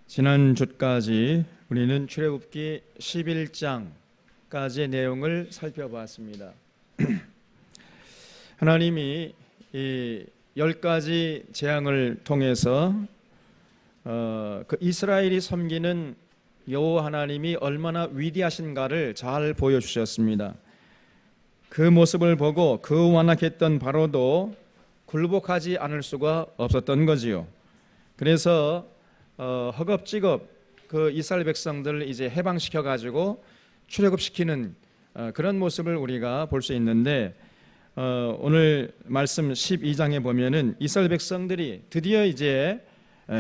지난 주까지 우리는 출애굽기 11장까지의 내용을 살펴보았습니다. 하나님이 이 10가지 재앙을 통해서 그 이스라엘이 섬기는 여호와 하나님이 얼마나 위대하신가를 잘 보여주셨습니다. 그 모습을 보고 그 완악했던 바로도 굴복하지 않을 수가 없었던 거지요. 그래서 허겁지겁 그 이스라엘 백성들을 이제 해방시켜 가지고 출애굽시키는 그런 모습을 우리가 볼 수 있는데, 오늘 말씀 12장에 보면은 이스라엘 백성들이 드디어 이제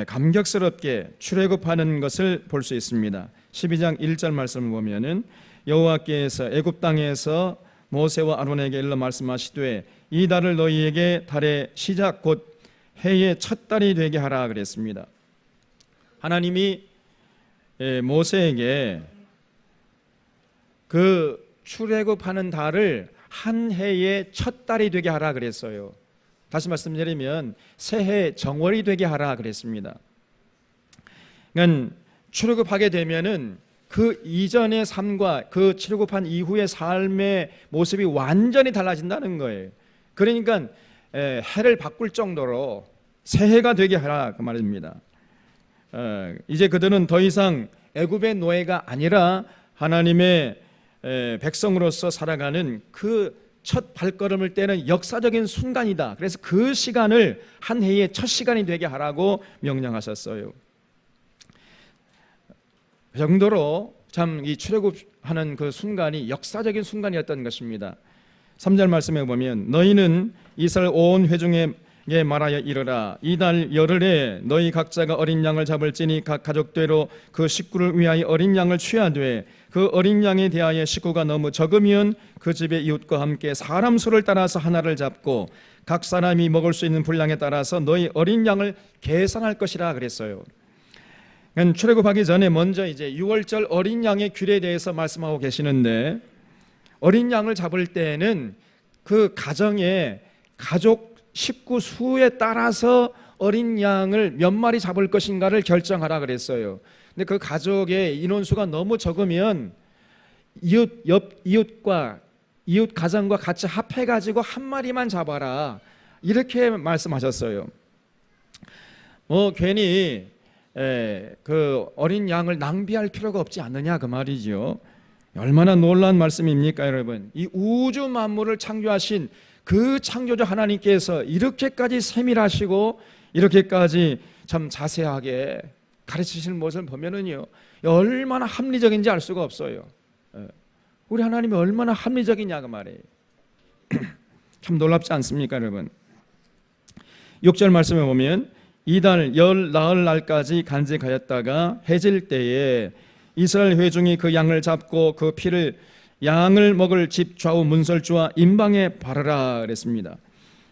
감격스럽게 출애굽하는 것을 볼 수 있습니다. 12장 1절 말씀을 보면은 여호와께서 애굽 땅에서 모세와 아론에게 일러 말씀하시되 이 달을 너희에게 달의 시작 곧 해의 첫 달이 되게 하라 그랬습니다. 하나님이 모세에게 그 출애굽하는 달을 한 해의 첫 달이 되게 하라 그랬어요. 다시 말씀드리면 새해 정월이 되게 하라 그랬습니다. 그러니까 출애굽하게 되면은 그 이전의 삶과 그 출애굽한 이후의 삶의 모습이 완전히 달라진다는 거예요. 그러니까 해를 바꿀 정도로 새해가 되게 하라 그 말입니다. 이제 그들은 더 이상 애굽의 노예가 아니라 하나님의 백성으로서 살아가는 그 첫 발걸음을 떼는 역사적인 순간이다. 그래서 그 시간을 한 해의 첫 시간이 되게 하라고 명령하셨어요. 그 정도로 참 이 출애굽하는 그 순간이 역사적인 순간이었던 것입니다. 3절 말씀에 보면 너희는 이스라엘 온 회중에 말하여 이르라 이달 열흘에 너희 각자가 어린 양을 잡을지니 각 가족대로 그 식구를 위하여 어린 양을 취하되 그 어린 양에 대하여 식구가 너무 적으면 그 집의 이웃과 함께 사람 수를 따라서 하나를 잡고 각 사람이 먹을 수 있는 분량에 따라서 너희 어린 양을 계산할 것이라 그랬어요. 출애굽하기 전에 먼저 이제 6월절 어린 양의 규례에 대해서 말씀하고 계시는데, 어린 양을 잡을 때에는 그 가정의 가족 식구 수에 따라서 어린 양을 몇 마리 잡을 것인가를 결정하라 그랬어요. 근데 그 가족의 인원수가 너무 적으면 이웃 가정과 같이 합해 가지고 한 마리만 잡아라 이렇게 말씀하셨어요. 괜히 그 어린 양을 낭비할 필요가 없지 않느냐 그 말이죠. 얼마나 놀라운 말씀입니까 여러분. 이 우주 만물을 창조하신 그 창조주 하나님께서 이렇게까지 세밀하시고 이렇게까지 참 자세하게 가르치시는 모습을 보면은요 얼마나 합리적인지 알 수가 없어요. 우리 하나님이 얼마나 합리적이냐 그 말이에요. 참 놀랍지 않습니까 여러분. 6절 말씀에 보면 이달 열 나흘 날까지 간직하였다가 해질 때에 이스라엘 회중이 그 양을 잡고 그 피를 양을 먹을 집 좌우 문설주와 임방에 바르라 그랬습니다.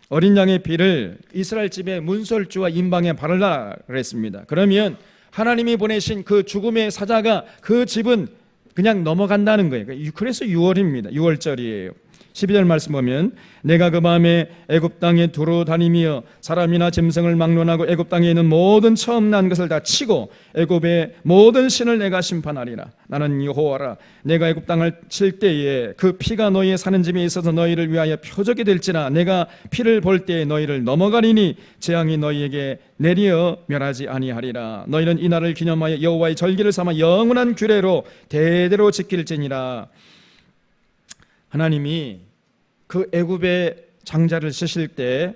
어린 양의 피를 이스라엘 집의 문설주와 임방에 바르라 그랬습니다. 그러면 하나님이 보내신 그 죽음의 사자가 그 집은 그냥 넘어간다는 거예요. 그래서 6월입니다. 6월절이에요. 12절 말씀 보면 내가 그 밤에 애굽 땅에 두루 다니며 사람이나 짐승을 막론하고 애굽 땅에 있는 모든 처음 난 것을 다 치고 애굽의 모든 신을 내가 심판하리라. 나는 여호와라. 내가 애굽 땅을 칠 때에 그 피가 너희의 사는 집에 있어서 너희를 위하여 표적이 될지라. 내가 피를 볼 때에 너희를 넘어가리니 재앙이 너희에게 내리어 멸하지 아니하리라. 너희는 이 날을 기념하여 여호와의 절기를 삼아 영원한 규례로 대대로 지킬지니라. 하나님이 그 애굽의 장자를 쓰실 때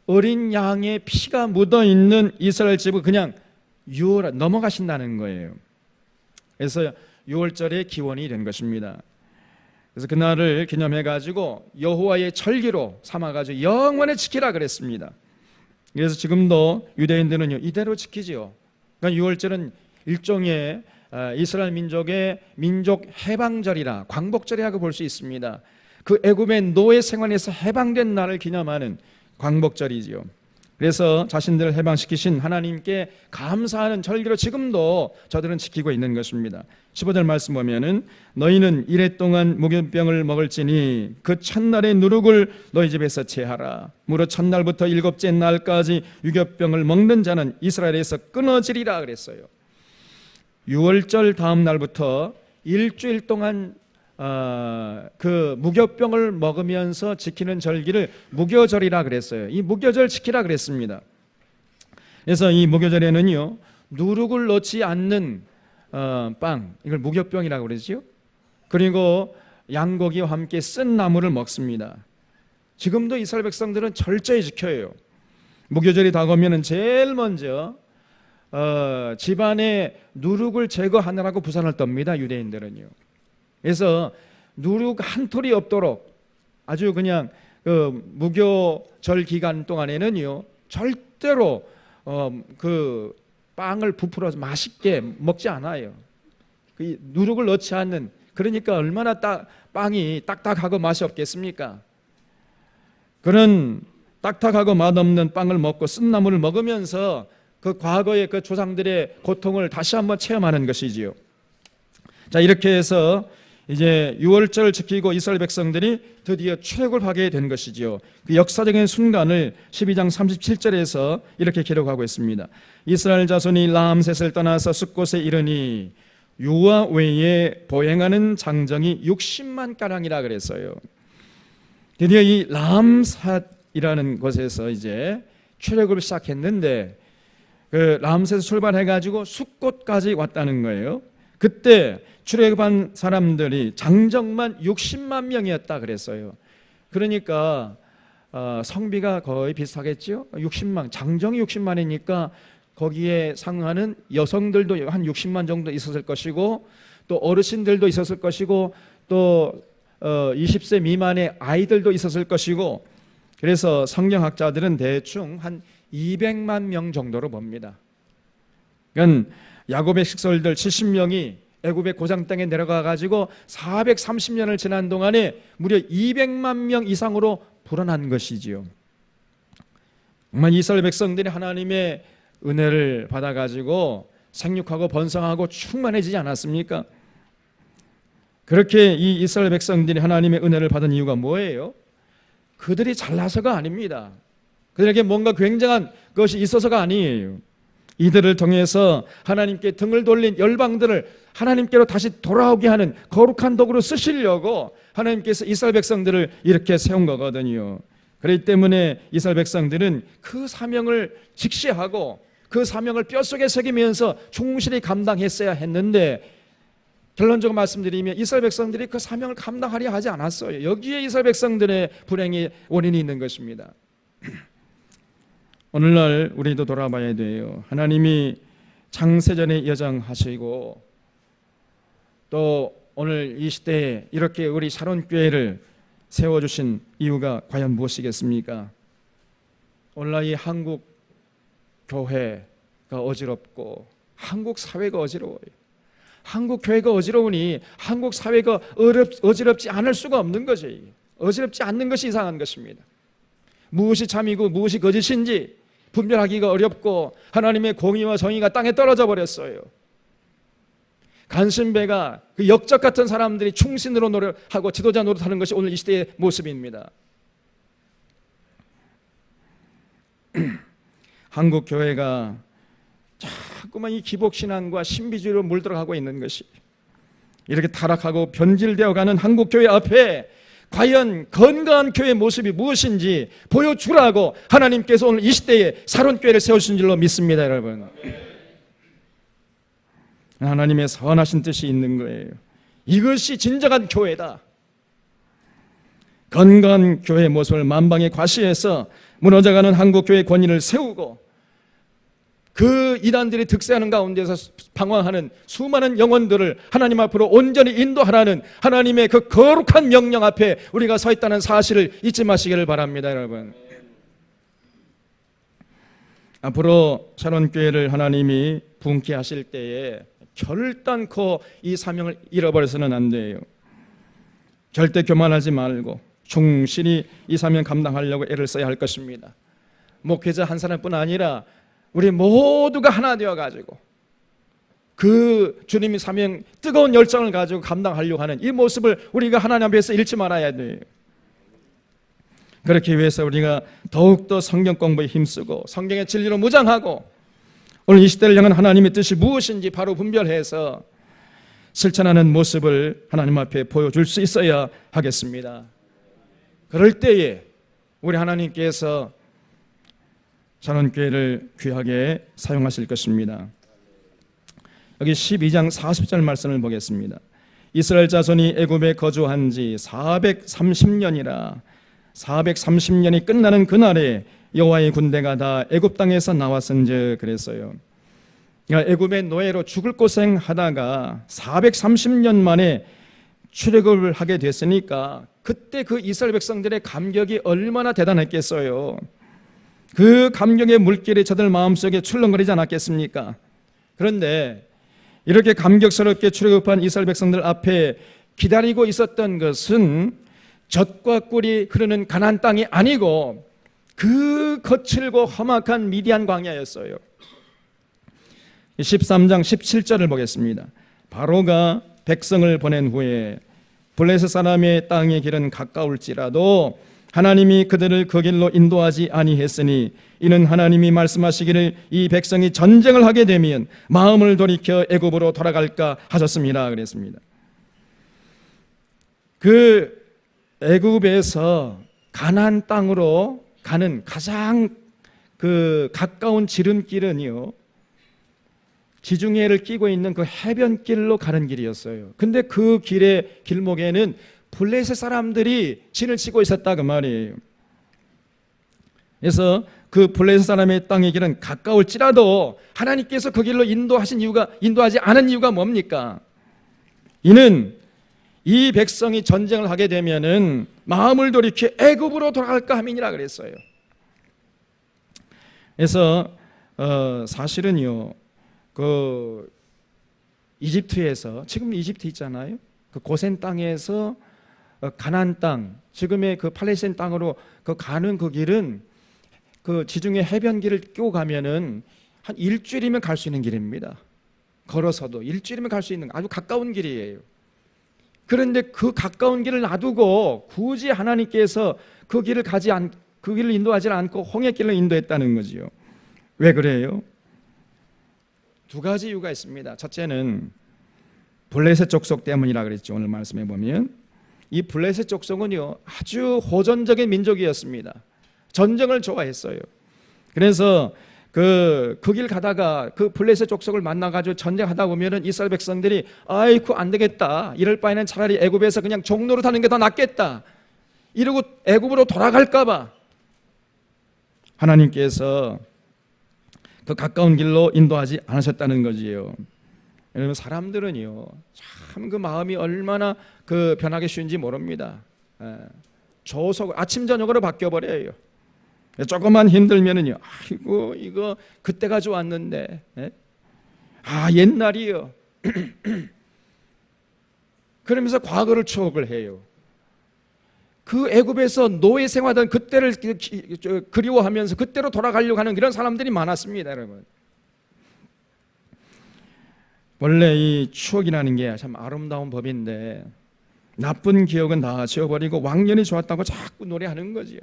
어린 양의 피가 묻어있는 이스라엘 집을 그냥 넘어가신다는 거예요. 그래서 6월절의 기원이 된 것입니다. 그래서 그날을 기념해가지고 여호와의 절기로 삼아가지고 영원히 지키라 그랬습니다. 그래서 지금도 유대인들은 이대로 지키지요. 그러니까 6월절은 일종의 이스라엘 민족의 민족 해방절이라 광복절이라고 볼 수 있습니다. 그 애굽의 노예 생활에서 해방된 날을 기념하는 광복절이지요. 그래서 자신들을 해방시키신 하나님께 감사하는 절기로 지금도 저들은 지키고 있는 것입니다. 15절 말씀 보면은 너희는 이래 동안 무교병을 먹을지니 그 첫날의 누룩을 너희 집에서 제하라. 무릇 첫날부터 일곱째 날까지 유교병을 먹는 자는 이스라엘에서 끊어지리라 그랬어요. 유월절 다음 날부터 일주일 동안 그 무교병을 먹으면서 지키는 절기를 무교절이라 그랬어요. 이 무교절 지키라 그랬습니다. 그래서 이 무교절에는요, 누룩을 넣지 않는 빵, 이걸 무교병이라고 그러죠. 그리고 양고기와 함께 쓴 나물을 먹습니다. 지금도 이스라엘 백성들은 철저히 지켜요. 무교절이 다가오면 제일 먼저 집안에 누룩을 제거하느라고 부산을 떱니다. 유대인들은요. 그래서 누룩 한 톨이 없도록 아주 그냥 그 무교절 기간 동안에는요, 절대로 그 빵을 부풀어서 맛있게 먹지 않아요. 그 누룩을 넣지 않는, 그러니까 얼마나 빵이 딱딱하고 맛이 없겠습니까? 그런 딱딱하고 맛없는 빵을 먹고 쓴나물을 먹으면서 그 과거의 그 조상들의 고통을 다시 한번 체험하는 것이지요. 자, 이렇게 해서 이제 유월절을 지키고 이스라엘 백성들이 드디어 출애굽을 하게 된 것이지요. 그 역사적인 순간을 12장 37절에서 이렇게 기록하고 있습니다. 이스라엘 자손이 라암셋을 떠나서 숫곳에 이르니 유아 외에 보행하는 장정이 60만 가량이라 그랬어요. 드디어 이 라암셋이라는 곳에서 이제 출애굽을 시작했는데, 그 라암셋에서 출발해가지고 숫곳까지 왔다는 거예요. 그때 출애굽한 사람들이 장정만 60만 명이었다 그랬어요. 그러니까 성비가 거의 비슷하겠죠. 60만, 장정이 60만이니까 거기에 상하는 여성들도 한 60만 정도 있었을 것이고, 또 어르신들도 있었을 것이고, 또 20세 미만의 아이들도 있었을 것이고, 그래서 성경학자들은 대충 한 200만 명 정도로 봅니다. 그러니까 야곱의 식솔들 70명이 애굽의 고장 땅에 내려가 가지고 430년을 지난 동안에 무려 200만 명 이상으로 불어난 것이지요. 정말 이스라엘 백성들이 하나님의 은혜를 받아 가지고 생육하고 번성하고 충만해지지 않았습니까? 그렇게 이 이스라엘 백성들이 하나님의 은혜를 받은 이유가 뭐예요? 그들이 잘나서가 아닙니다. 그들에게 뭔가 굉장한 것이 있어서가 아니에요. 이들을 통해서 하나님께 등을 돌린 열방들을 하나님께로 다시 돌아오게 하는 거룩한 도구로 쓰시려고 하나님께서 이스라엘 백성들을 이렇게 세운 거거든요. 그렇기 때문에 이스라엘 백성들은 그 사명을 직시하고 그 사명을 뼛속에 새기면서 충실히 감당했어야 했는데, 결론적으로 말씀드리면 이스라엘 백성들이 그 사명을 감당하려 하지 않았어요. 여기에 이스라엘 백성들의 불행의 원인이 있는 것입니다. 오늘날 우리도 돌아봐야 돼요. 하나님이 창세전에 예정하시고 또 오늘 이 시대에 이렇게 우리 샤론교회를 세워주신 이유가 과연 무엇이겠습니까? 오늘날 이 한국 교회가 어지럽고 한국 사회가 어지러워요. 한국 교회가 어지러우니 한국 사회가 어지럽지 않을 수가 없는 거지. 어지럽지 않는 것이 이상한 것입니다. 무엇이 참이고 무엇이 거짓인지 분별하기가 어렵고 하나님의 공의와 정의가 땅에 떨어져 버렸어요. 간신배가 그 역적 같은 사람들이 충신으로 노력하고 지도자 노릇하는 것이 오늘 이 시대의 모습입니다. 한국 교회가 자꾸만 이 기복신앙과 신비주의로 물들어가고 있는 것이, 이렇게 타락하고 변질되어가는 한국 교회 앞에 과연 건강한 교회의 모습이 무엇인지 보여주라고 하나님께서 오늘 이 시대에 샤론교회를 세우신 줄로 믿습니다. 여러분, 하나님의 선하신 뜻이 있는 거예요. 이것이 진정한 교회다. 건강한 교회의 모습을 만방에 과시해서 무너져가는 한국 교회의 권위를 세우고, 그 이단들이 득세하는 가운데서 방황하는 수많은 영혼들을 하나님 앞으로 온전히 인도하라는 하나님의 그 거룩한 명령 앞에 우리가 서 있다는 사실을 잊지 마시기를 바랍니다. 여러분, 앞으로 샤론교회를 하나님이 붕괴 하실 때에 결단코 이 사명을 잃어버려서는 안 돼요. 절대 교만하지 말고 충실히 이 사명 감당하려고 애를 써야 할 것입니다. 목회자 한 사람뿐 아니라 우리 모두가 하나 되어가지고 그 주님의 사명, 뜨거운 열정을 가지고 감당하려고 하는 이 모습을 우리가 하나님 앞에서 잃지 말아야 돼요. 그렇기 위해서 우리가 더욱더 성경 공부에 힘쓰고 성경의 진리로 무장하고 오늘 이 시대를 향한 하나님의 뜻이 무엇인지 바로 분별해서 실천하는 모습을 하나님 앞에 보여줄 수 있어야 하겠습니다. 그럴 때에 우리 하나님께서 전원교회를 귀하게 사용하실 것입니다. 여기 12장 40절 말씀을 보겠습니다. 이스라엘 자손이 애굽에 거주한 지 430년이라 430년이 끝나는 그날에 여호와의 군대가 다 애굽 땅에서 나왔은즉 그랬어요. 그러니까 애굽의 노예로 죽을 고생하다가 430년 만에 출애굽을 하게 됐으니까 그때 그 이스라엘 백성들의 감격이 얼마나 대단했겠어요. 그 감격의 물길이 저들 마음속에 출렁거리지 않았겠습니까? 그런데 이렇게 감격스럽게 출애굽한 이스라엘 백성들 앞에 기다리고 있었던 것은 젖과 꿀이 흐르는 가나안 땅이 아니고 그 거칠고 험악한 미디안 광야였어요. 13장 17절을 보겠습니다. 바로가 백성을 보낸 후에 블레셋 사람의 땅의 길은 가까울지라도 하나님이 그들을 그 길로 인도하지 아니했으니 이는 하나님이 말씀하시기를 이 백성이 전쟁을 하게 되면 마음을 돌이켜 애굽으로 돌아갈까 하셨습니다. 그랬습니다. 그 애굽에서 가나안 땅으로 가는 가장 그 가까운 지름길은요, 지중해를 끼고 있는 그 해변길로 가는 길이었어요. 근데 그 길의 길목에는 블레셋 사람들이 진을 치고 있었다 그 말이에요. 그래서 그 블레셋 사람의 땅의 길은 가까울지라도 하나님께서 그 길로 인도하지 않은 이유가 뭡니까? 이는 이 백성이 전쟁을 하게 되면은 마음을 돌이켜 애굽으로 돌아갈까 함이니라 그랬어요. 그래서 사실은요, 그 이집트에서, 지금 이집트 있잖아요. 그 고센 땅에서 가나안 땅, 지금의 그 팔레스타인 땅으로 그 가는 그 길은 그 지중해 해변길을 끼고 가면은 한 일주일이면 갈 수 있는 길입니다. 걸어서도 일주일이면 갈 수 있는 아주 가까운 길이에요. 그런데 그 가까운 길을 놔두고 굳이 하나님께서 그 길을 그 길을 인도하지 않고 홍해길로 인도했다는 거지요. 왜 그래요? 두 가지 이유가 있습니다. 첫째는 블레셋 족속 때문이라 그랬죠. 오늘 말씀해 보면 이 블레셋 족속은요, 아주 호전적인 민족이었습니다. 전쟁을 좋아했어요. 그래서 그 길 가다가 그 블레셋 족속을 만나가지고 전쟁하다 보면은 이스라엘 백성들이 아이고 안 되겠다, 이럴 바에는 차라리 애굽에서 그냥 종로로 타는 게 더 낫겠다 이러고 애굽으로 돌아갈까봐 하나님께서 그 가까운 길로 인도하지 않으셨다는 거지요. 여러분, 사람들은요 참 그 마음이 얼마나 그 변하기 쉬운지 모릅니다. 조속 아침 저녁으로 바뀌어 버려요. 조금만 힘들면은요, 아이고 이거 그때가 좋았는데, 아 옛날이요. 그러면서 과거를 추억을 해요. 그 애굽에서 노예 생활하던 그때를 그리워하면서 그때로 돌아가려고 하는 그런 사람들이 많았습니다, 여러분. 원래 이 추억이라는 게 참 아름다운 법인데 나쁜 기억은 다 지워버리고 왕년이 좋았다고 자꾸 노래하는 거지요.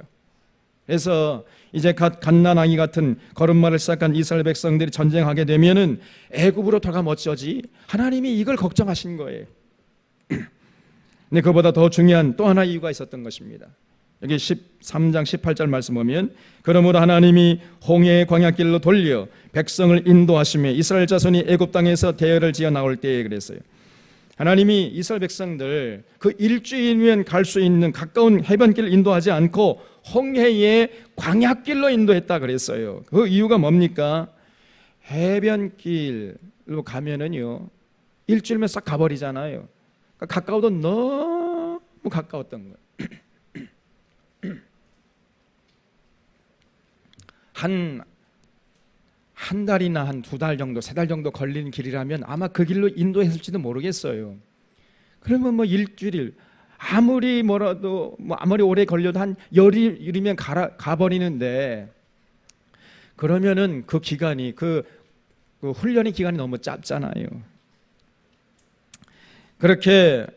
그래서 이제 갓난아기 같은 걸음마를 시작한 이스라엘 백성들이 전쟁하게 되면은 애굽으로 돌아가면 어쩌지? 하나님이 이걸 걱정하신 거예요. 근데 그보다 더 중요한 또 하나 이유가 있었던 것입니다. 여기 13장 18절 말씀 보면 그러므로 하나님이 홍해의 광야길로 돌려 백성을 인도하시며 이스라엘 자손이 애굽 땅에서 대열을 지어 나올 때에 그랬어요. 하나님이 이스라엘 백성들 그 일주일이면 갈 수 있는 가까운 해변길을 인도하지 않고 홍해의 광야길로 인도했다 그랬어요. 그 이유가 뭡니까? 해변길로 가면은요 일주일면 싹 가버리잖아요. 그러니까 가까워도 너무 가까웠던 거예요. 한 달이나 한 두 달 정도, 세 달 정도 걸리는 길이라면 아마 그 길로 인도했을지도 모르겠어요. 그러면 뭐 일주일, 아무리 뭐라도 아무리 오래 걸려도 한 열일이면 가버리는데, 그러면은 그 기간이 그 훈련의 기간이 너무 짧잖아요. 그렇게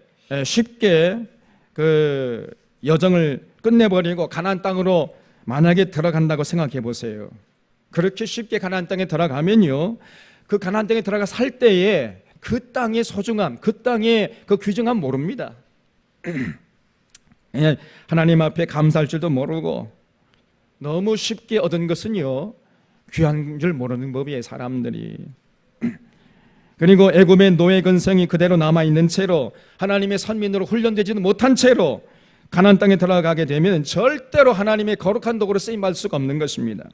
쉽게 그 여정을 끝내버리고 가나안 땅으로 만약에 들어간다고 생각해 보세요. 그렇게 쉽게 가나안 땅에 들어가면요, 그 가나안 땅에 들어가 살 때에 그 땅의 소중함, 그 땅의 그 귀중함 모릅니다. 하나님 앞에 감사할 줄도 모르고 너무 쉽게 얻은 것은요, 귀한 줄 모르는 법이에요, 사람들이. 그리고 애굽의 노예 근성이 그대로 남아있는 채로 하나님의 선민으로 훈련되지도 못한 채로 가나안 땅에 들어가게 되면 절대로 하나님의 거룩한 도구로 쓰임받을 수가 없는 것입니다.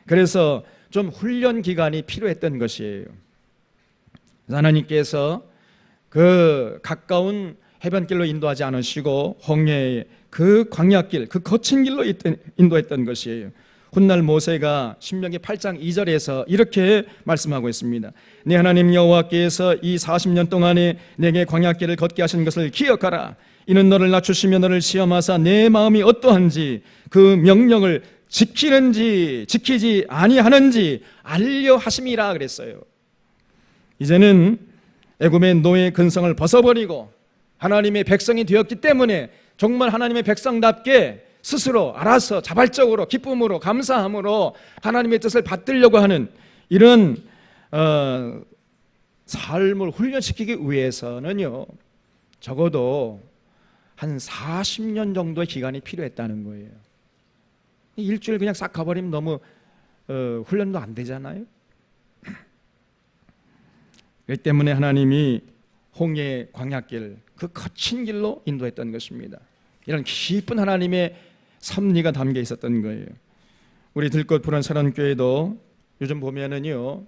그래서 좀 훈련 기간이 필요했던 것이에요. 하나님께서 그 가까운 해변길로 인도하지 않으시고 홍해의 그 광야길, 그 거친 길로 인도했던 것이에요. 훗날 모세가 신명기 8장 2절에서 이렇게 말씀하고 있습니다. 네 하나님 여호와께서 이 40년 동안에 내게 광야길을 걷게 하신 것을 기억하라. 이는 너를 낮추시며 너를 시험하사 내 마음이 어떠한지 그 명령을 지키는지 지키지 아니하는지 알려 하심이라 그랬어요. 이제는 애굽의 노예 근성을 벗어버리고 하나님의 백성이 되었기 때문에 정말 하나님의 백성답게 스스로 알아서 자발적으로 기쁨으로 감사함으로 하나님의 뜻을 받들려고 하는 이런 삶을 훈련시키기 위해서는요, 적어도 한 40년 정도의 기간이 필요했다는 거예요. 일주일 그냥 싹 가버리면 너무 훈련도 안 되잖아요. 그렇기 때문에 하나님이 홍해 광야길, 그 거친 길로 인도했던 것입니다. 이런 깊은 하나님의 섭리가 담겨 있었던 거예요. 우리 들꽃 푸른 사랑교회도 요즘 보면은요,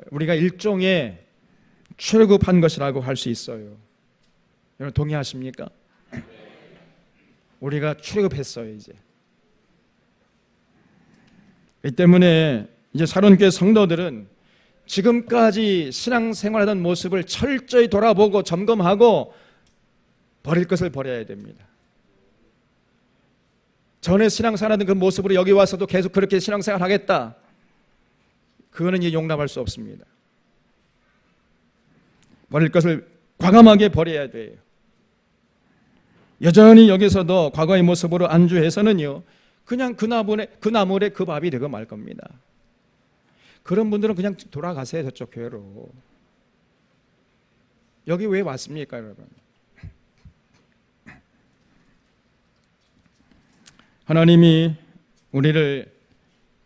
우리가 일종의 출애굽한 것이라고 할 수 있어요. 여러분 동의하십니까? 우리가 출애굽했어요 이제. 이 때문에 이제 사랑교회 성도들은 지금까지 신앙생활하던 모습을 철저히 돌아보고 점검하고 버릴 것을 버려야 됩니다. 전에 신앙생활하던 그 모습으로 여기 와서도 계속 그렇게 신앙생활 하겠다, 그거는 이제 용납할 수 없습니다. 버릴 것을 과감하게 버려야 돼요. 여전히 여기서도 과거의 모습으로 안주해서는요, 그냥 그 나물에 그 밥이 되고 말 겁니다. 그런 분들은 그냥 돌아가세요, 저쪽 교회로. 여기 왜 왔습니까, 여러분? 하나님이 우리를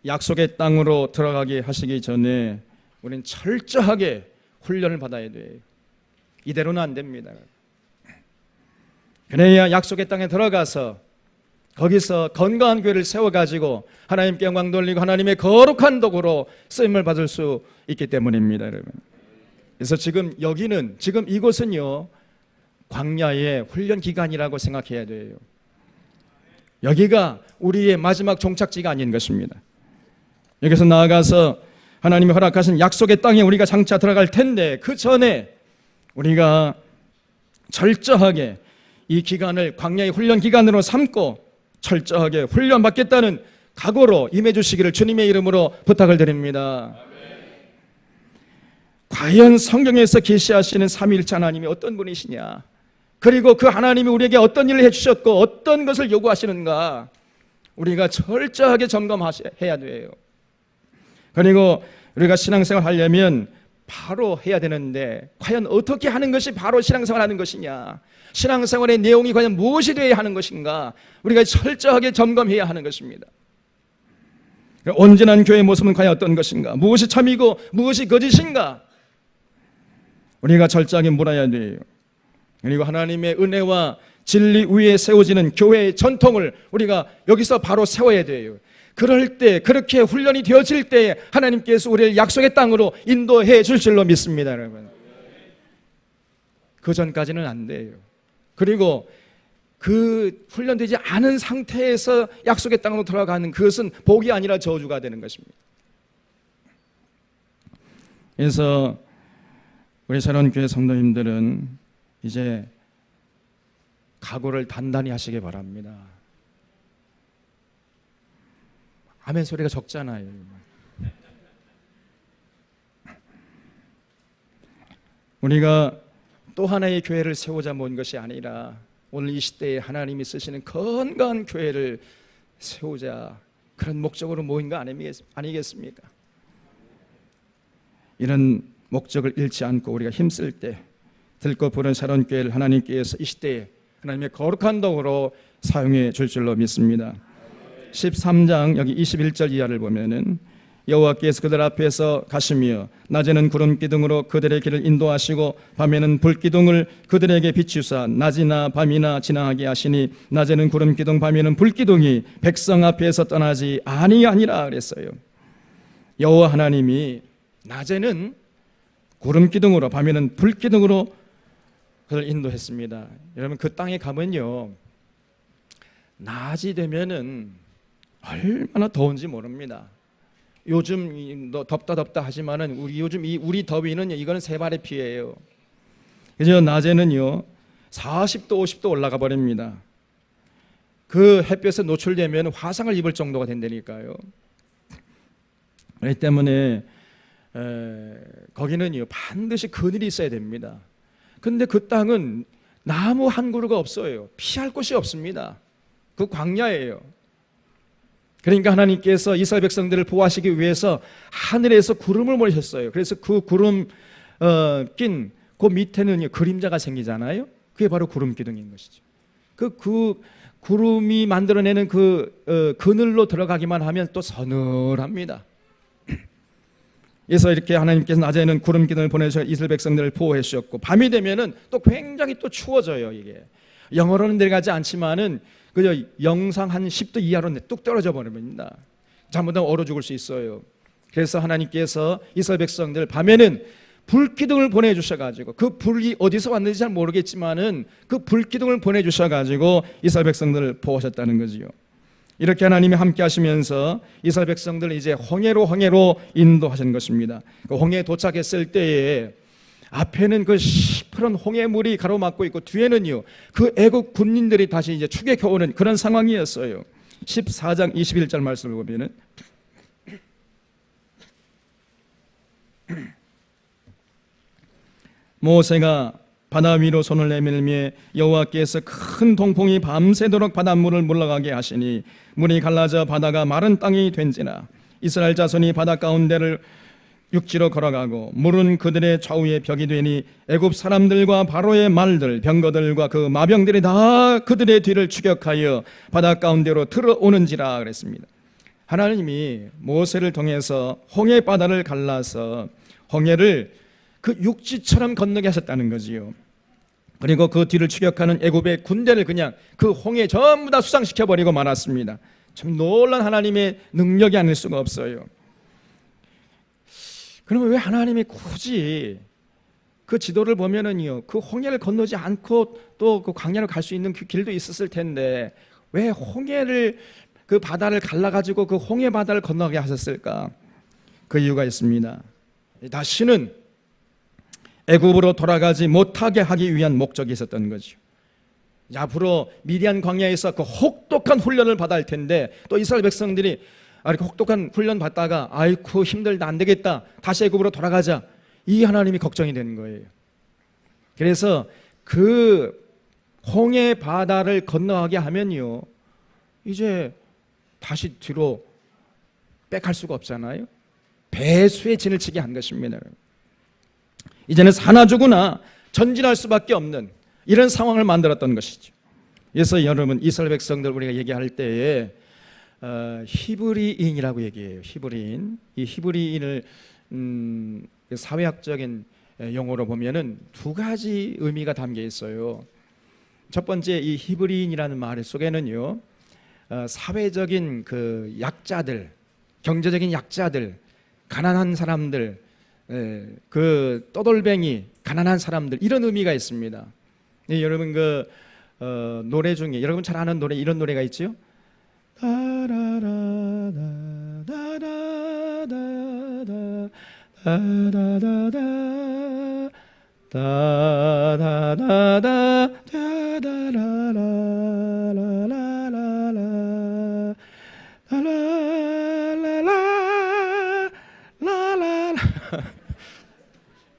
약속의 땅으로 들어가게 하시기 전에 우리는 철저하게 훈련을 받아야 돼요. 이대로는 안 됩니다. 그래야 약속의 땅에 들어가서 거기서 건강한 교회를 세워가지고 하나님께 영광 돌리고 하나님의 거룩한 도구로 쓰임을 받을 수 있기 때문입니다, 여러분. 그래서 지금 여기는, 지금 이곳은요, 광야의 훈련 기간이라고 생각해야 돼요. 여기가 우리의 마지막 종착지가 아닌 것입니다. 여기서 나아가서 하나님이 허락하신 약속의 땅에 우리가 장차 들어갈 텐데, 그 전에 우리가 철저하게 이 기간을 광야의 훈련 기간으로 삼고 철저하게 훈련받겠다는 각오로 임해 주시기를 주님의 이름으로 부탁을 드립니다. 과연 성경에서 계시하시는 삼위일체 하나님이 어떤 분이시냐, 그리고 그 하나님이 우리에게 어떤 일을 해주셨고 어떤 것을 요구하시는가, 우리가 철저하게 점검해야 돼요. 그리고 우리가 신앙생활 하려면 바로 해야 되는데, 과연 어떻게 하는 것이 바로 신앙생활 하는 것이냐, 신앙생활의 내용이 과연 무엇이 되어야 하는 것인가, 우리가 철저하게 점검해야 하는 것입니다. 온전한 교회의 모습은 과연 어떤 것인가, 무엇이 참이고 무엇이 거짓인가, 우리가 철저하게 물어야 돼요. 그리고 하나님의 은혜와 진리 위에 세워지는 교회의 전통을 우리가 여기서 바로 세워야 돼요. 그럴 때, 그렇게 훈련이 되어질 때 하나님께서 우리를 약속의 땅으로 인도해 줄 줄로 믿습니다, 여러분. 그 전까지는 안 돼요. 그리고 그 훈련되지 않은 상태에서 약속의 땅으로 들어가는 그것은 복이 아니라 저주가 되는 것입니다. 그래서 우리 새로운 교회 성도님들은 이제 각오를 단단히 하시기 바랍니다. 아멘 소리가 적잖아요. 우리가 또 하나의 교회를 세우자 모은 것이 아니라 오늘 이 시대에 하나님이 쓰시는 건강한 교회를 세우자, 그런 목적으로 모인 거 아니겠습니까? 이런 목적을 잃지 않고 우리가 힘쓸 때 들고 부른 새로운 교회를 하나님께서 이 시대에 하나님의 거룩한 덕으로 사용해 줄 줄로 믿습니다. 13장 여기 21절 이하를 보면은 여호와께서 그들 앞에서 가시며 낮에는 구름 기둥으로 그들의 길을 인도하시고 밤에는 불 기둥을 그들에게 비추사 낮이나 밤이나 지나가게 하시니 낮에는 구름 기둥 밤에는 불 기둥이 백성 앞에서 떠나지 아니하니라 그랬어요. 여호와 하나님이 낮에는 구름 기둥으로 밤에는 불 기둥으로 그를 인도했습니다. 여러분 그 땅에 가면요 낮이 되면은 얼마나 더운지 모릅니다. 요즘 덥다 하지만은 우리 더위는 이거는 세 발의 피예요. 그래서 낮에는요 40도 50도 올라가 버립니다. 그 햇볕에 노출되면 화상을 입을 정도가 된다니까요. 그렇기 때문에 거기는요 반드시 그늘이 있어야 됩니다. 근데 그 땅은 나무 한 그루가 없어요. 피할 곳이 없습니다. 그 광야예요. 그러니까 하나님께서 이스라엘 백성들을 보호하시기 위해서 하늘에서 구름을 보내셨어요. 그래서 그 구름 낀 그 밑에는 그림자가 생기잖아요. 그게 바로 구름 기둥인 것이죠. 그 구름이 만들어내는 그늘로 들어가기만 하면 또 서늘합니다. 그래서 이렇게 하나님께서 낮에는 구름 기둥을 보내셔서 이스라엘 백성들을 보호해 주셨고 밤이 되면은 또 굉장히 또 추워져요. 이게 영어로는 내려가지 않지만은 그저 영상 한 10도 이하로 뚝 떨어져 버립니다. 잘못하면 얼어 죽을 수 있어요. 그래서 하나님께서 이스라엘 백성들 밤에는 불기둥을 보내주셔가지고 그 불이 어디서 왔는지 잘 모르겠지만은 그 불기둥을 보내주셔가지고 이스라엘 백성들을 보호하셨다는 거지요. 이렇게 하나님이 함께 하시면서 이스라엘 백성들을 이제 홍해로 인도하신 것입니다. 그 홍해에 도착했을 때에 앞에는 그 시퍼런 홍해물이 가로막고 있고 뒤에는요 그 애국 군인들이 다시 이제 추격해 오는 그런 상황이었어요. 14장 21절 말씀을 보면은 모세가 바다 위로 손을 내밀며 여호와께서 큰 동풍이 밤새도록 바닷물을 물러가게 하시니 물이 갈라져 바다가 마른 땅이 된지라 이스라엘 자손이 바다 가운데를 육지로 걸어가고 물은 그들의 좌우에 벽이 되니 애굽 사람들과 바로의 말들 병거들과 그 마병들이 다 그들의 뒤를 추격하여 바다 가운데로 들어오는지라 그랬습니다. 하나님이 모세를 통해서 홍해 바다를 갈라서 홍해를 그 육지처럼 건너게 하셨다는 거지요. 그리고 그 뒤를 추격하는 애굽의 군대를 그냥 그 홍해 전부 다 수상시켜 버리고 말았습니다. 참 놀란 하나님의 능력이 아닐 수가 없어요. 그러면 왜 하나님이 굳이 그 지도를 보면은요 그 홍해를 건너지 않고 또 그 광야로 갈 수 있는 그 길도 있었을 텐데 왜 홍해를 그 바다를 갈라가지고 그 홍해 바다를 건너게 하셨을까? 그 이유가 있습니다. 다시는 애굽으로 돌아가지 못하게 하기 위한 목적이 있었던 거죠. 앞으로 미디안 광야에서 그 혹독한 훈련을 받아야 할 텐데 또 이스라엘 백성들이 이렇게 혹독한 훈련 받다가 아이쿠 힘들다 안 되겠다 다시 애굽으로 돌아가자 이 하나님이 걱정이 되는 거예요. 그래서 그 홍해 바다를 건너가게 하면요 이제 다시 뒤로 백할 수가 없잖아요. 배수의 진을 치게 한 것입니다. 이제는 사나 죽으나 전진할 수밖에 없는 이런 상황을 만들었던 것이죠. 그래서 여러분 이스라엘 백성들 우리가 얘기할 때에 히브리인이라고 얘기해요. 히브리인. 이 히브리인을 사회학적인 용어로 보면은 두 가지 의미가 담겨 있어요. 첫 번째 이 히브리인이라는 말 속에는요 사회적인 그 약자들, 경제적인 약자들, 가난한 사람들, 그 떠돌뱅이, 가난한 사람들 이런 의미가 있습니다. 여러분 그 노래 중에 여러분 잘 아는 노래 이런 노래가 있죠.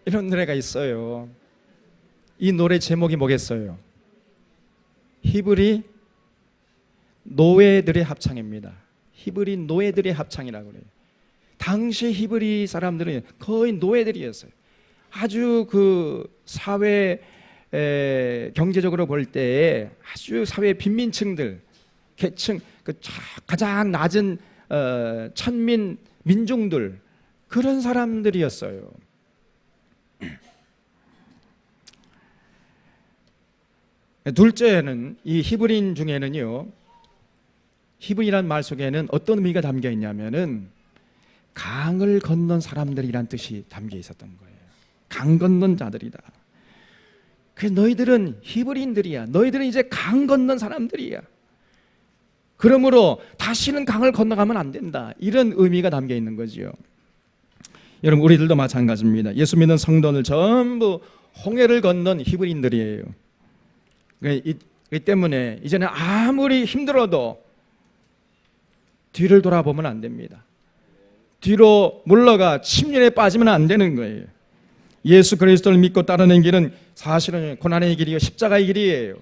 이런 노래가 있어요. 이 노래 제목이 뭐겠어요? 히브리 노예들의 합창입니다. 히브리 노예들의 합창이라고 그래요. 당시 히브리 사람들은 거의 노예들이었어요. 아주 그 사회 경제적으로 볼 때 아주 사회 빈민층들, 계층, 그 가장 낮은 천민 민중들, 그런 사람들이었어요. 둘째는 이 히브리인 중에는요, 히브리란 말 속에는 어떤 의미가 담겨 있냐면은 강을 건넌 사람들이란 뜻이 담겨 있었던 거예요. 강 건넌 자들이다. 그래서 너희들은 히브리인들이야. 너희들은 이제 강 건넌 사람들이야. 그러므로 다시는 강을 건너가면 안 된다. 이런 의미가 담겨 있는 거지요. 여러분, 우리들도 마찬가지입니다. 예수 믿는 성도들 전부 홍해를 건넌 히브리인들이에요. 이 때문에 이제는 아무리 힘들어도 뒤를 돌아보면 안 됩니다. 뒤로 물러가 침륜에 빠지면 안 되는 거예요. 예수 그리스도를 믿고 따르는 길은 사실은 고난의 길이요, 십자가의 길이에요.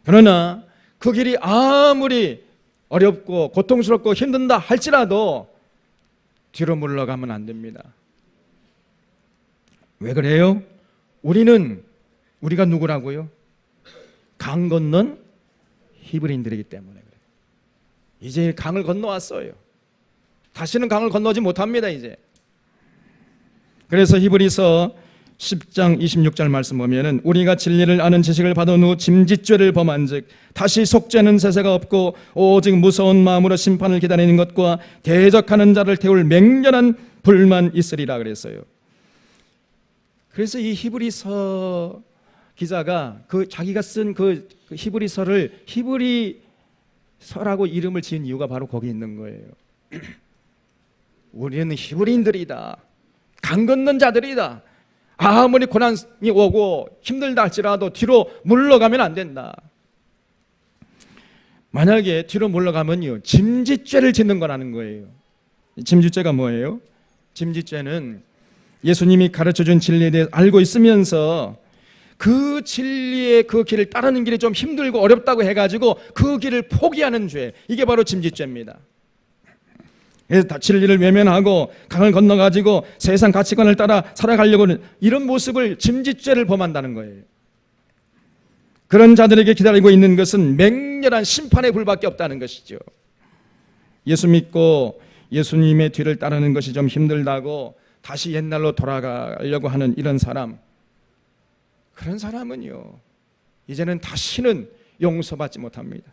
그러나 그 길이 아무리 어렵고 고통스럽고 힘든다 할지라도 뒤로 물러가면 안 됩니다. 왜 그래요? 우리가 누구라고요? 강 건넌 히브리인들이기 때문에 그래요. 이제 강을 건너왔어요. 다시는 강을 건너지 못합니다. 이제. 그래서 히브리서 10장 26절 말씀 보면은 우리가 진리를 아는 지식을 받은 후 짐짓죄를 범한즉 다시 속죄는 세세가 없고 오직 무서운 마음으로 심판을 기다리는 것과 대적하는 자를 태울 맹렬한 불만 있으리라 그랬어요. 그래서 이 히브리서 기자가 자기가 쓴 그 히브리서를 히브리서라고 이름을 지은 이유가 바로 거기 있는 거예요. 우리는 히브리인들이다. 강 건넌 자들이다. 아무리 고난이 오고 힘들다 할지라도 뒤로 물러가면 안 된다. 만약에 뒤로 물러가면요, 짐짓죄를 짓는 거라는 거예요. 짐짓죄가 뭐예요? 짐짓죄는 예수님이 가르쳐준 진리에 대해 알고 있으면서 그 진리의 그 길을 따르는 길이 좀 힘들고 어렵다고 해가지고 그 길을 포기하는 죄, 이게 바로 짐짓죄입니다. 그래서 진리를 외면하고 강을 건너가지고 세상 가치관을 따라 살아가려고 하는 이런 모습을 짐짓죄를 범한다는 거예요. 그런 자들에게 기다리고 있는 것은 맹렬한 심판의 불밖에 없다는 것이죠. 예수 믿고 예수님의 뒤를 따르는 것이 좀 힘들다고 다시 옛날로 돌아가려고 하는 이런 사람, 그런 사람은요, 이제는 다시는 용서받지 못합니다.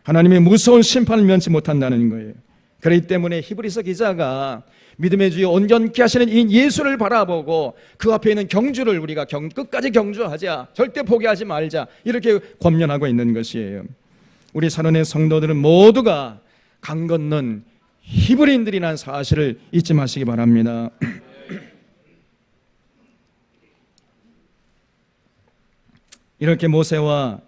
하나님의 무서운 심판을 면치 못한다는 거예요. 그렇기 때문에 히브리서 기자가 믿음의 주여 온전케 하시는 이 예수를 바라보고 그 앞에 있는 경주를 우리가 끝까지 경주하자, 절대 포기하지 말자, 이렇게 권면하고 있는 것이에요. 우리 사랑의 성도들은 모두가 강 건넌 히브리인들이라는 사실을 잊지 마시기 바랍니다. 이렇게 모세와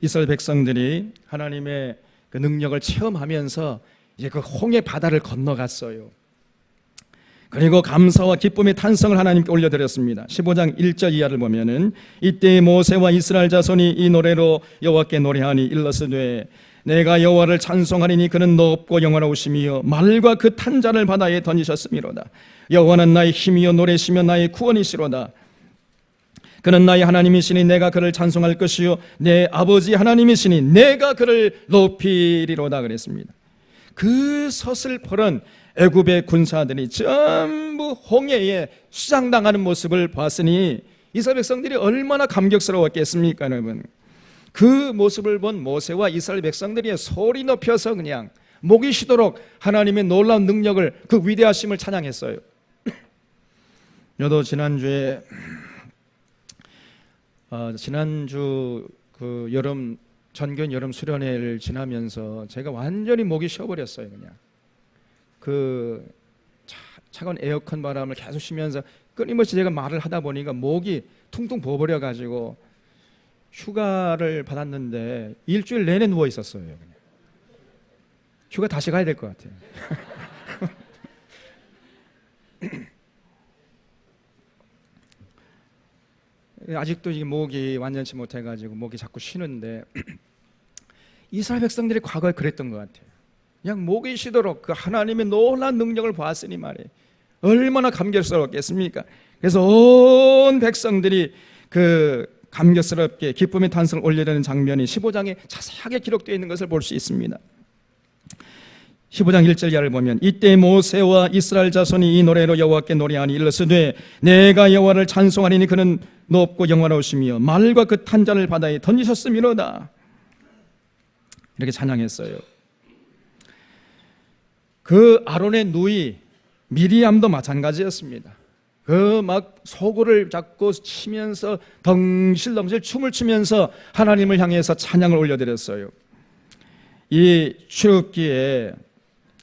이스라엘 백성들이 하나님의 그 능력을 체험하면서 이제 그 홍해 바다를 건너갔어요. 그리고 감사와 기쁨의 탄성을 하나님께 올려드렸습니다. 15장 1절 이하를 보면은 이때 모세와 이스라엘 자손이 이 노래로 여호와께 노래하니 일러스되 내가 여호와를 찬송하리니 그는 높고 영원하오시며 말과 그 탄자를 바다에 던지셨음이로다. 여호와는 나의 힘이요 노래시며 나의 구원이시로다. 그는 나의 하나님이시니 내가 그를 찬송할 것이요 내 아버지 하나님이시니 내가 그를 높이리로다 그랬습니다. 그 서슬퍼런 애굽의 군사들이 전부 홍해에 수장당하는 모습을 봤으니 이스라엘 백성들이 얼마나 감격스러웠겠습니까, 여러분? 그 모습을 본 모세와 이스라엘 백성들이 소리 높여서 그냥 목이 쉬도록 하나님의 놀라운 능력을, 그 위대하심을 찬양했어요. 저도 지난주 그 전교인 여름 수련회를 지나면서 제가 완전히 목이 쉬어버렸어요. 그냥 그 차가운 에어컨 바람을 계속 쉬면서 끊임없이 제가 말을 하다 보니까 목이 퉁퉁 부어버려 가지고 휴가를 받았는데 일주일 내내 누워 있었어요. 그냥. 휴가 다시 가야 될 것 같아요. 아직도 이 목이 완전치 못해가지고 목이 자꾸 쉬는데 이스라엘 백성들이 과거에 그랬던 것 같아요. 그냥 목이 쉬도록 그 하나님의 놀라운 능력을 보았으니 말이에요. 얼마나 감격스러웠겠습니까? 그래서 온 백성들이 그 감격스럽게 기쁨의 탄성을 올려내는 장면이 15장에 자세하게 기록되어 있는 것을 볼 수 있습니다. 15장 1절 이하를 보면 이때 모세와 이스라엘 자손이 이 노래로 여호와께 노래하니 이르시되 내가 여호와를 찬송하리니 그는 높고 영화로우시며 말과 그 탄자를 바다에 던지셨음이로다. 이렇게 찬양했어요. 그 아론의 누이 미리암도 마찬가지였습니다. 그 막 소고를 잡고 치면서 덩실덩실 춤을 추면서 하나님을 향해서 찬양을 올려드렸어요. 이 출애굽기의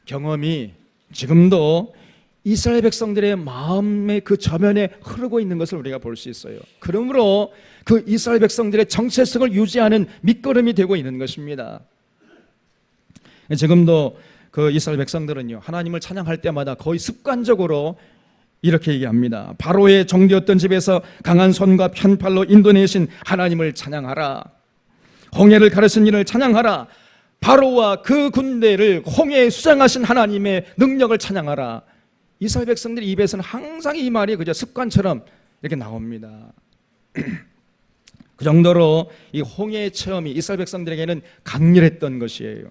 경험이 지금도 이스라엘 백성들의 마음의 그 저면에 흐르고 있는 것을 우리가 볼 수 있어요. 그러므로 그 이스라엘 백성들의 정체성을 유지하는 밑거름이 되고 있는 것입니다. 지금도 그 이스라엘 백성들은요, 하나님을 찬양할 때마다 거의 습관적으로 이렇게 얘기합니다. 바로의 종되었던 집에서 강한 손과 편팔로 인도내신 하나님을 찬양하라. 홍해를 가르신 이를 찬양하라. 바로와 그 군대를 홍해에 수장하신 하나님의 능력을 찬양하라. 이스라엘 백성들의 입에서는 항상 이 말이 그저 습관처럼 이렇게 나옵니다. 그 정도로 이 홍해의 체험이 이스라엘 백성들에게는 강렬했던 것이에요.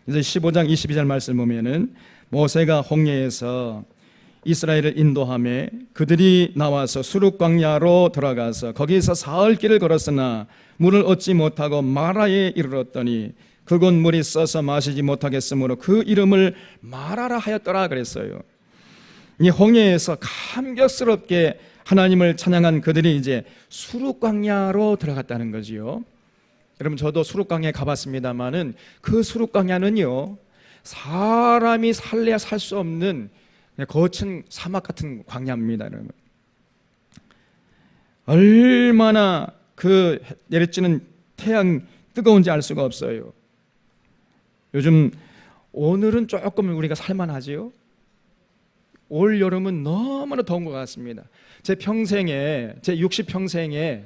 이제 15장 22절 말씀 보면은 모세가 홍해에서 이스라엘을 인도하며 그들이 나와서 수르 광야로 들어가서 거기서 사흘 길을 걸었으나 물을 얻지 못하고 마라에 이르렀더니 그곳 물이 써서 마시지 못하겠으므로 그 이름을 마라라 하였더라 그랬어요. 이 홍해에서 감격스럽게 하나님을 찬양한 그들이 이제 수르 광야로 들어갔다는 거지요. 여러분 저도 수르 광야에 가봤습니다만은 그 수르 광야는요 사람이 살래야 살 수 없는 거친 사막 같은 광야입니다. 여러분 얼마나 그 내리쬐는 태양 뜨거운지 알 수가 없어요. 요즘 오늘은 조금 우리가 살만하지요. 올 여름은 너무나 더운 것 같습니다. 제 평생에 제 60평생에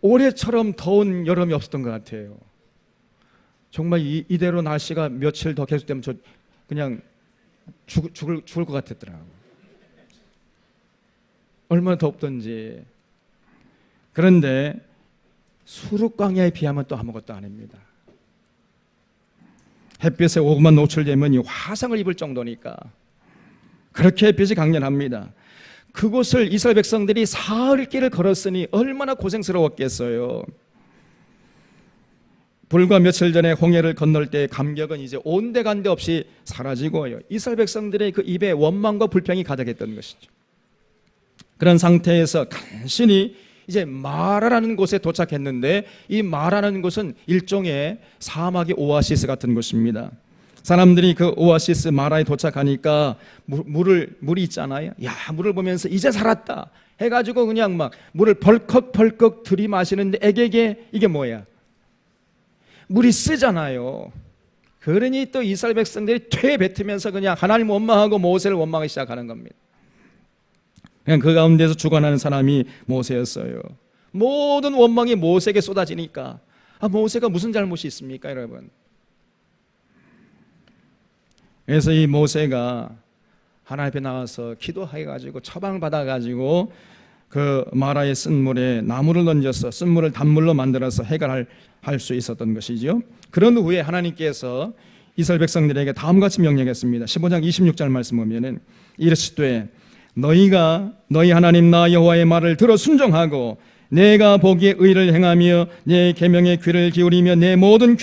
올해처럼 더운 여름이 없었던 것 같아요. 정말 이대로 날씨가 며칠 더 계속되면 저 그냥 죽을 것 같았더라고요. 얼마나 덥던지. 그런데 수르 광야에 비하면 또 아무것도 아닙니다. 햇빛에 5분만 노출되면 이 화상을 입을 정도니까 그렇게 햇빛이 강렬합니다. 그곳을 이스라엘 백성들이 사흘 길을 걸었으니 얼마나 고생스러웠겠어요. 불과 며칠 전에 홍해를 건널 때의 감격은 이제 온데간데 없이 사라지고요. 이스라엘 백성들의 그 입에 원망과 불평이 가득했던 것이죠. 그런 상태에서 간신히 이제 마라라는 곳에 도착했는데 이 마라라는 곳은 일종의 사막의 오아시스 같은 곳입니다. 사람들이 그 오아시스 마라에 도착하니까 물이 있잖아요. 야, 물을 보면서 이제 살았다 해가지고 그냥 막 물을 벌컥벌컥 들이마시는데 에게게 이게 뭐야? 물이 쓰잖아요. 그러니 또 이스라엘 백성들이 퇴 뱉으면서 그냥 하나님 원망하고 모세를 원망하기 시작하는 겁니다. 그냥 그 가운데서 주관하는 사람이 모세였어요. 모든 원망이 모세에게 쏟아지니까 모세가 무슨 잘못이 있습니까, 여러분? 그래서 이 모세가 하나님 앞에 나와서 기도해가지고 처방받아가지고 그 마라의 쓴물에 나무를 던져서 쓴물을 단물로 만들어서 해결할 수 있었던 것이죠. 그런 후에 하나님께서 이스라엘 백성들에게 다음같이 명령했습니다. 15장 26절 말씀 보면은 이르시되 너희가 너희 하나님 나 여호와의 말을 들어 순종하고 내가 보기에 의를 행하며 내 계명에 귀를 기울이며 내 모든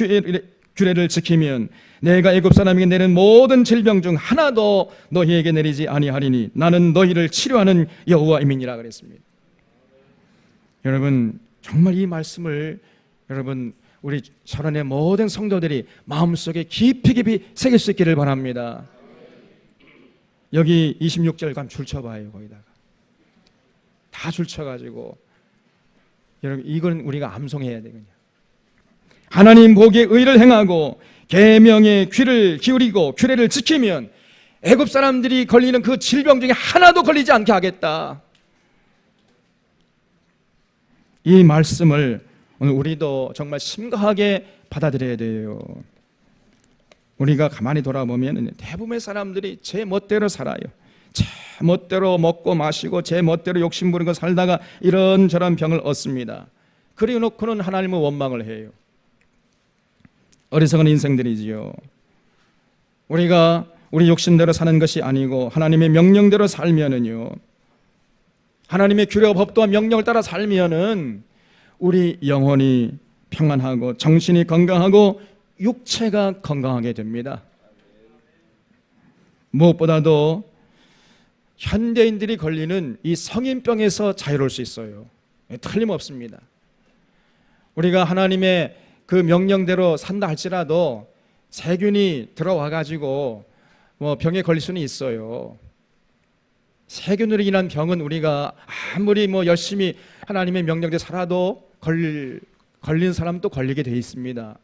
규례를 지키면 내가 애굽 사람에게 내린 모든 질병 중 하나도 너희에게 내리지 아니하리니 나는 너희를 치료하는 여호와임이니라 그랬습니다. 여러분 정말 이 말씀을 여러분 우리 철원의 모든 성도들이 마음속에 깊이 새길 수 있기를 바랍니다. 여기 26절 가면 줄쳐봐요. 거기다가 다 줄쳐가지고 여러분 이건 우리가 암송해야 되거든요. 하나님 보기에 의를 행하고 계명에 귀를 기울이고 규례를 지키면 애굽 사람들이 걸리는 그 질병 중에 하나도 걸리지 않게 하겠다. 이 말씀을 오늘 우리도 정말 심각하게 받아들여야 돼요. 우리가 가만히 돌아보면 대부분의 사람들이 제 멋대로 살아요. 제 멋대로 먹고 마시고 제 멋대로 욕심 부리고 살다가 이런저런 병을 얻습니다. 그래 놓고는 하나님을 원망을 해요. 어리석은 인생들이지요. 우리가 우리 욕심대로 사는 것이 아니고 하나님의 명령대로 살면은요, 하나님의 규례와 법도와 명령을 따라 살면은 우리 영혼이 평안하고 정신이 건강하고 육체가 건강하게 됩니다. 무엇보다도 현대인들이 걸리는 이 성인병에서 자유로울 수 있어요. 틀림없습니다. 우리가 하나님의 그 명령대로 산다 할지라도 세균이 들어와 가지고 병에 걸릴 수는 있어요. 세균으로 인한 병은 우리가 아무리 열심히 하나님의 명령대로 살아도 걸린 사람도 걸리게 돼 있습니다.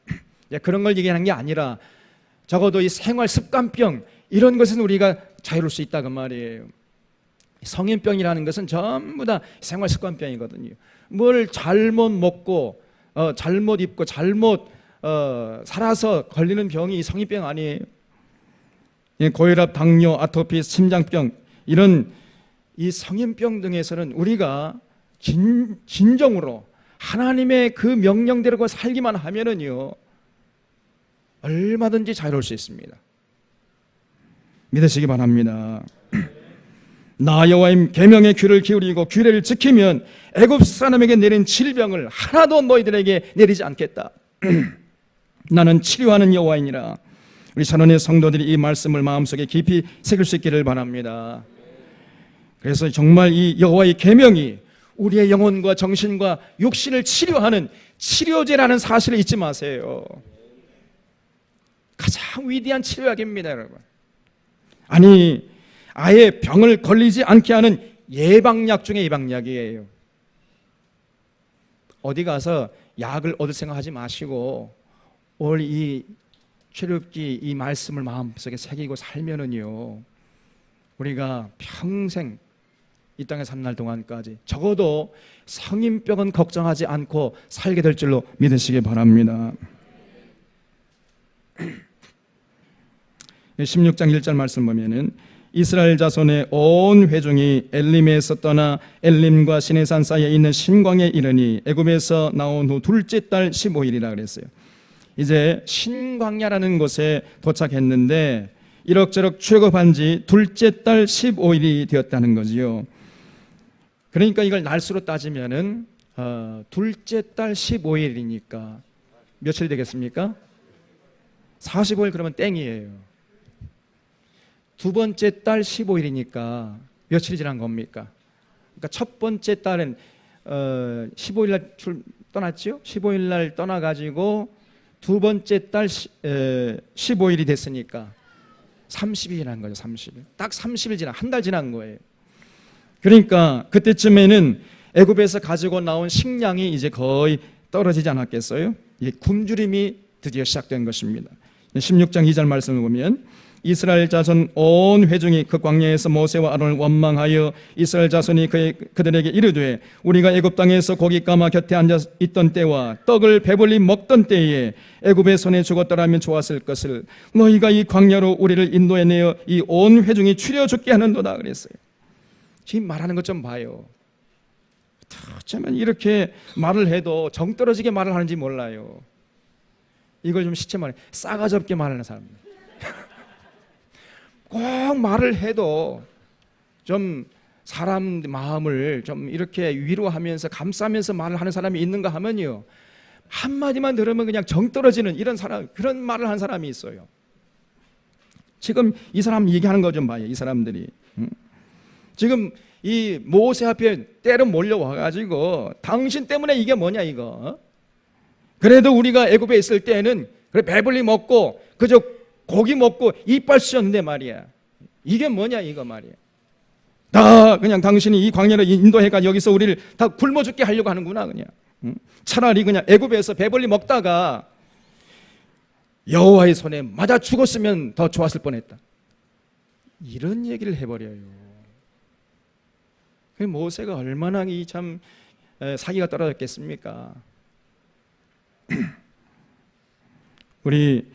그런 걸 얘기하는 게 아니라 적어도 이 생활 습관병 이런 것은 우리가 자유로울 수 있다 그 말이에요. 성인병이라는 것은 전부 다 생활 습관병이거든요. 뭘 잘못 먹고 잘못 입고 잘못 살아서 걸리는 병이 성인병 아니에요. 고혈압, 당뇨, 아토피, 심장병 이런 이 성인병 등에서는 우리가 진정으로 하나님의 그 명령대로 살기만 하면은요 얼마든지 자유로울 수 있습니다. 믿으시기 바랍니다. 나 여호와의 계명의 귀를 기울이고 규례를 지키면 애굽 사람에게 내린 질병을 하나도 너희들에게 내리지 않겠다. 나는 치료하는 여호와이니라. 우리 찬원의 성도들이 이 말씀을 마음속에 깊이 새길 수 있기를 바랍니다. 그래서 정말 이 여호와의 계명이 우리의 영혼과 정신과 육신을 치료하는 치료제라는 사실을 잊지 마세요. 가장 위대한 치료약입니다, 여러분. 아니, 아예 병을 걸리지 않게 하는 예방약 중에 예방약이에요. 어디 가서 약을 얻을 생각하지 마시고 오늘 이 출애굽기 이 말씀을 마음속에 새기고 살면은요 우리가 평생 이 땅에 사는 날 동안까지 적어도 성인병은 걱정하지 않고 살게 될 줄로 믿으시기 바랍니다. 16장 1절 말씀 보면은 이스라엘 자손의 온 회중이 엘림에서 떠나 엘림과 시내산 사이에 있는 신광에 이르니 애굽에서 나온 후 둘째 달 15일이라 그랬어요. 이제 신광야라는 곳에 도착했는데 이럭저럭 출애굽한 지 둘째 달 15일이 되었다는 거지요. 그러니까 이걸 날수로 따지면은 둘째 달 15일이니까 며칠 되겠습니까? 45일 그러면 땡이에요. 두 번째 달 15일이니까 며칠이 지난 겁니까? 그러니까 첫 번째 달은 15일 날 떠났죠? 15일 날 떠나가지고 두 번째 달 15일이 됐으니까 30일 지난 거죠. 30일. 딱 30일 지난, 한 달 지난 거예요. 그러니까 그때쯤에는 애굽에서 가지고 나온 식량이 이제 거의 떨어지지 않았겠어요? 이 굶주림이 드디어 시작된 것입니다. 16장 2절 말씀을 보면 이스라엘 자손 온 회중이 그 광야에서 모세와 아론을 원망하여 이스라엘 자손이 그들에게 이르되 우리가 애굽 땅에서 고기 까마 곁에 앉아 있던 때와 떡을 배불리 먹던 때에 애굽의 손에 죽었더라면 좋았을 것을 너희가 이 광야로 우리를 인도해내어 이 온 회중이 추려 죽게 하는도다 그랬어요. 지금 말하는 것 좀 봐요. 어쩌면 이렇게 말을 해도 정 떨어지게 말을 하는지 몰라요. 이걸 좀 시체 말해 싸가지 없게 말하는 사람입니다. 꼭 말을 해도 좀 사람 마음을 좀 이렇게 위로하면서 감싸면서 말을 하는 사람이 있는가 하면요 한마디만 들으면 그냥 정 떨어지는 이런 사람, 그런 말을 하는 사람이 있어요. 지금 이 사람 얘기하는 거 좀 봐요. 이 사람들이 지금 이 모세 앞에 때로 몰려와가지고 당신 때문에 이게 뭐냐 이거. 그래도 우리가 애굽에 있을 때는 그래 배불리 먹고 그저 고기 먹고 이빨 쑤셨는데 말이야. 이게 뭐냐 이거 말이야. 다 그냥 당신이 이 광야로 인도해가 여기서 우리를 다 굶어 죽게 하려고 하는구나 그냥. 차라리 그냥 애굽에서 배불리 먹다가 여호와의 손에 맞아 죽었으면 더 좋았을 뻔했다. 이런 얘기를 해버려요. 모세가 얼마나 이 참 사기가 떨어졌겠습니까? 우리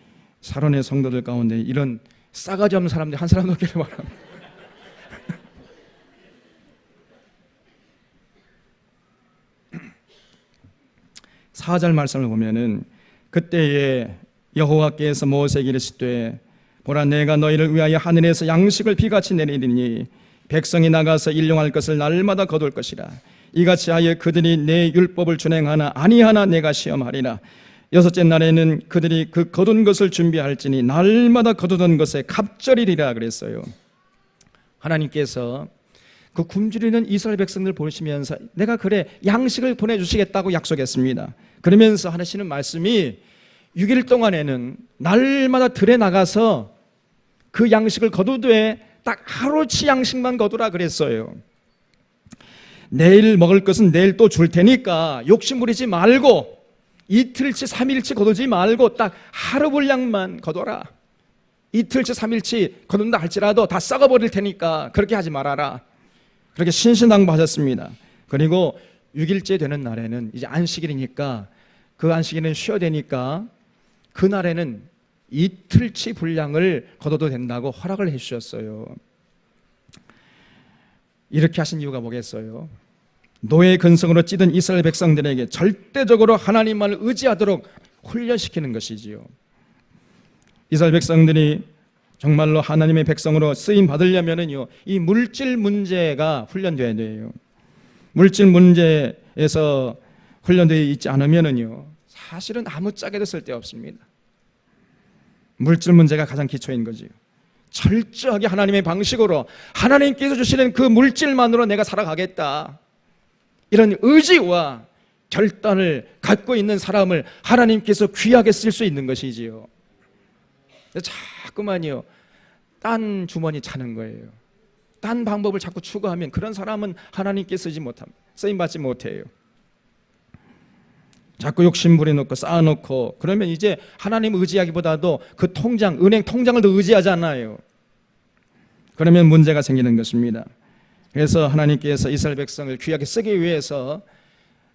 사론의 성도들 가운데 이런 싸가지 없는 사람들이 한 사람도 없기를 바랍니다. 4절 말씀을 보면은 그때에 여호와께서 모세에게 이르시되 보라 내가 너희를 위하여 하늘에서 양식을 비같이 내리리니 백성이 나가서 일용할 것을 날마다 거둘 것이라. 이같이 하여 그들이 내 율법을 준행하나 아니하나 내가 시험하리라. 여섯째 날에는 그들이 그 거둔 것을 준비할지니 날마다 거두던 것에 갑절이리라 그랬어요. 하나님께서 그 굶주리는 이스라엘 백성들 보시면서 내가 그래 양식을 보내주시겠다고 약속했습니다. 그러면서 하시는 말씀이 6일 동안에는 날마다 들에 나가서 그 양식을 거두되 딱 하루치 양식만 거두라 그랬어요. 내일 먹을 것은 내일 또 줄 테니까 욕심 부리지 말고 이틀치 3일치 거두지 말고 딱 하루 분량만 거둬라. 이틀치 3일치 거둔다 할지라도 다 썩어버릴 테니까 그렇게 하지 말아라. 그렇게 신신당부하셨습니다. 그리고 6일째 되는 날에는 이제 안식일이니까 그 안식일은 쉬어야 되니까 그날에는 이틀치 분량을 거둬도 된다고 허락을 해 주셨어요. 이렇게 하신 이유가 뭐겠어요? 노예 근성으로 찌든 이스라엘 백성들에게 절대적으로 하나님만을 의지하도록 훈련시키는 것이지요. 이스라엘 백성들이 정말로 하나님의 백성으로 쓰임 받으려면은요, 이 물질 문제가 훈련돼야 돼요. 물질 문제에서 훈련되어 있지 않으면은요, 사실은 아무짝에도 쓸데없습니다. 물질 문제가 가장 기초인 거지요. 철저하게 하나님의 방식으로 하나님께서 주시는 그 물질만으로 내가 살아가겠다, 이런 의지와 결단을 갖고 있는 사람을 하나님께서 귀하게 쓸 수 있는 것이지요. 자꾸만요 딴 주머니 차는 거예요. 딴 방법을 자꾸 추구하면 그런 사람은 하나님께 쓰지 못합니다. 쓰임받지 못해요. 자꾸 욕심 부려놓고 쌓아놓고 그러면 이제 하나님 의지하기보다도 그 통장, 은행 통장을 더 의지하잖아요. 그러면 문제가 생기는 것입니다. 그래서 하나님께서 이스라엘 백성을 귀하게 쓰기 위해서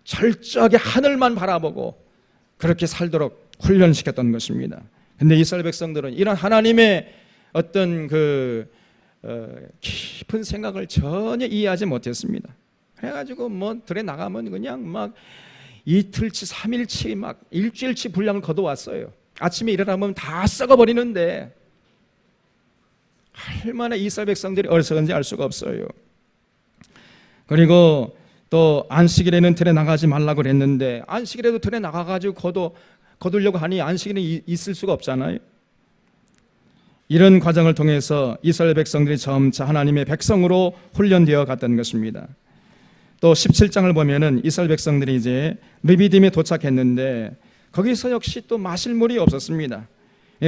철저하게 하늘만 바라보고 그렇게 살도록 훈련시켰던 것입니다. 근데 이스라엘 백성들은 이런 하나님의 어떤 깊은 생각을 전혀 이해하지 못했습니다. 그래가지고 뭐 들에 나가면 그냥 막 이틀치, 3일치, 막 일주일치 분량을 거둬왔어요. 아침에 일어나면 다 썩어버리는데 얼마나 이스라엘 백성들이 어리석은지 알 수가 없어요. 그리고 또 안식일에는 들에 나가지 말라고 그랬는데 안식일에도 들에 나가가지고 거두려고 하니 안식일은 있을 수가 없잖아요. 이런 과정을 통해서 이스라엘 백성들이 점차 하나님의 백성으로 훈련되어 갔던 것입니다. 또 17장을 보면은 이스라엘 백성들이 이제 르비딤에 도착했는데 거기서 역시 또 마실 물이 없었습니다.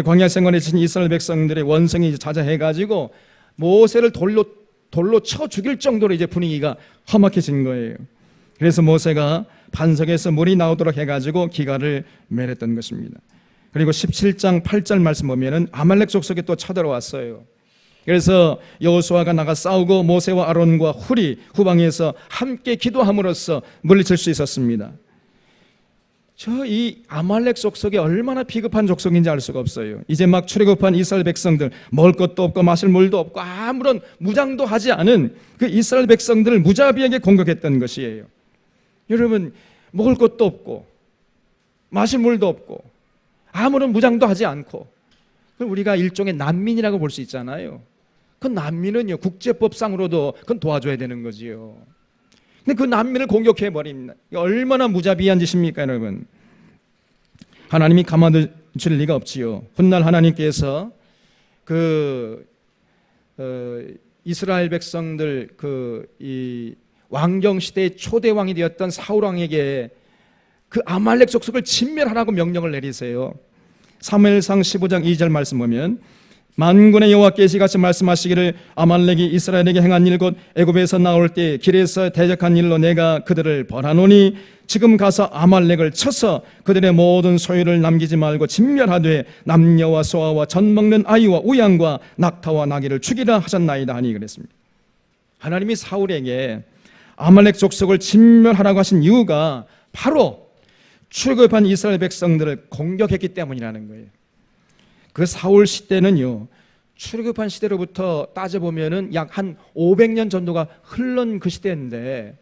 광야 생활에 지친 이스라엘 백성들의 원성이 자자해가지고 모세를 돌로 쳐 죽일 정도로 이제 분위기가 험악해진 거예요. 그래서 모세가 반석에서 물이 나오도록 해가지고 기가를 맺었던 것입니다. 그리고 17장 8절 말씀 보면은 아말렉 족속이 또 쳐들어왔어요. 그래서 여호수아가 나가 싸우고 모세와 아론과 훌이 후방에서 함께 기도함으로써 물리칠 수 있었습니다. 이 아말렉 족속이 얼마나 비겁한 족속인지 알 수가 없어요. 이제 막 출애굽한 이스라엘 백성들, 먹을 것도 없고 마실 물도 없고 아무런 무장도 하지 않은 그 이스라엘 백성들을 무자비하게 공격했던 것이에요. 여러분, 먹을 것도 없고 마실 물도 없고 아무런 무장도 하지 않고, 우리가 일종의 난민이라고 볼 수 있잖아요. 그 난민은요 국제법상으로도 그건 도와줘야 되는 거지요. 근데 그 난민을 공격해버립니다. 얼마나 무자비한 짓입니까, 여러분? 하나님이 가만두실 리가 없지요. 훗날 하나님께서 이스라엘 백성들 이 왕정 시대의 초대 왕이 되었던 사울 왕에게 그 아말렉 족속을 진멸하라고 명령을 내리세요. 사무엘상 15장 2절 말씀 보면 만군의 여호와께서 같이 말씀하시기를 아말렉이 이스라엘에게 행한 일 곧 애굽에서 나올 때 길에서 대적한 일로 내가 그들을 벌하노니 지금 가서 아말렉을 쳐서 그들의 모든 소유를 남기지 말고 진멸하되 남녀와 소아와 젖 먹는 아이와 우양과 낙타와 나귀를 죽이라 하셨나이다 하니 그랬습니다. 하나님이 사울에게 아말렉 족속을 진멸하라고 하신 이유가 바로 출애굽한 이스라엘 백성들을 공격했기 때문이라는 거예요. 그 사울 시대는요, 출애굽한 시대로부터 따져보면은 약 한 500년 정도가 흘른 그 시대인데,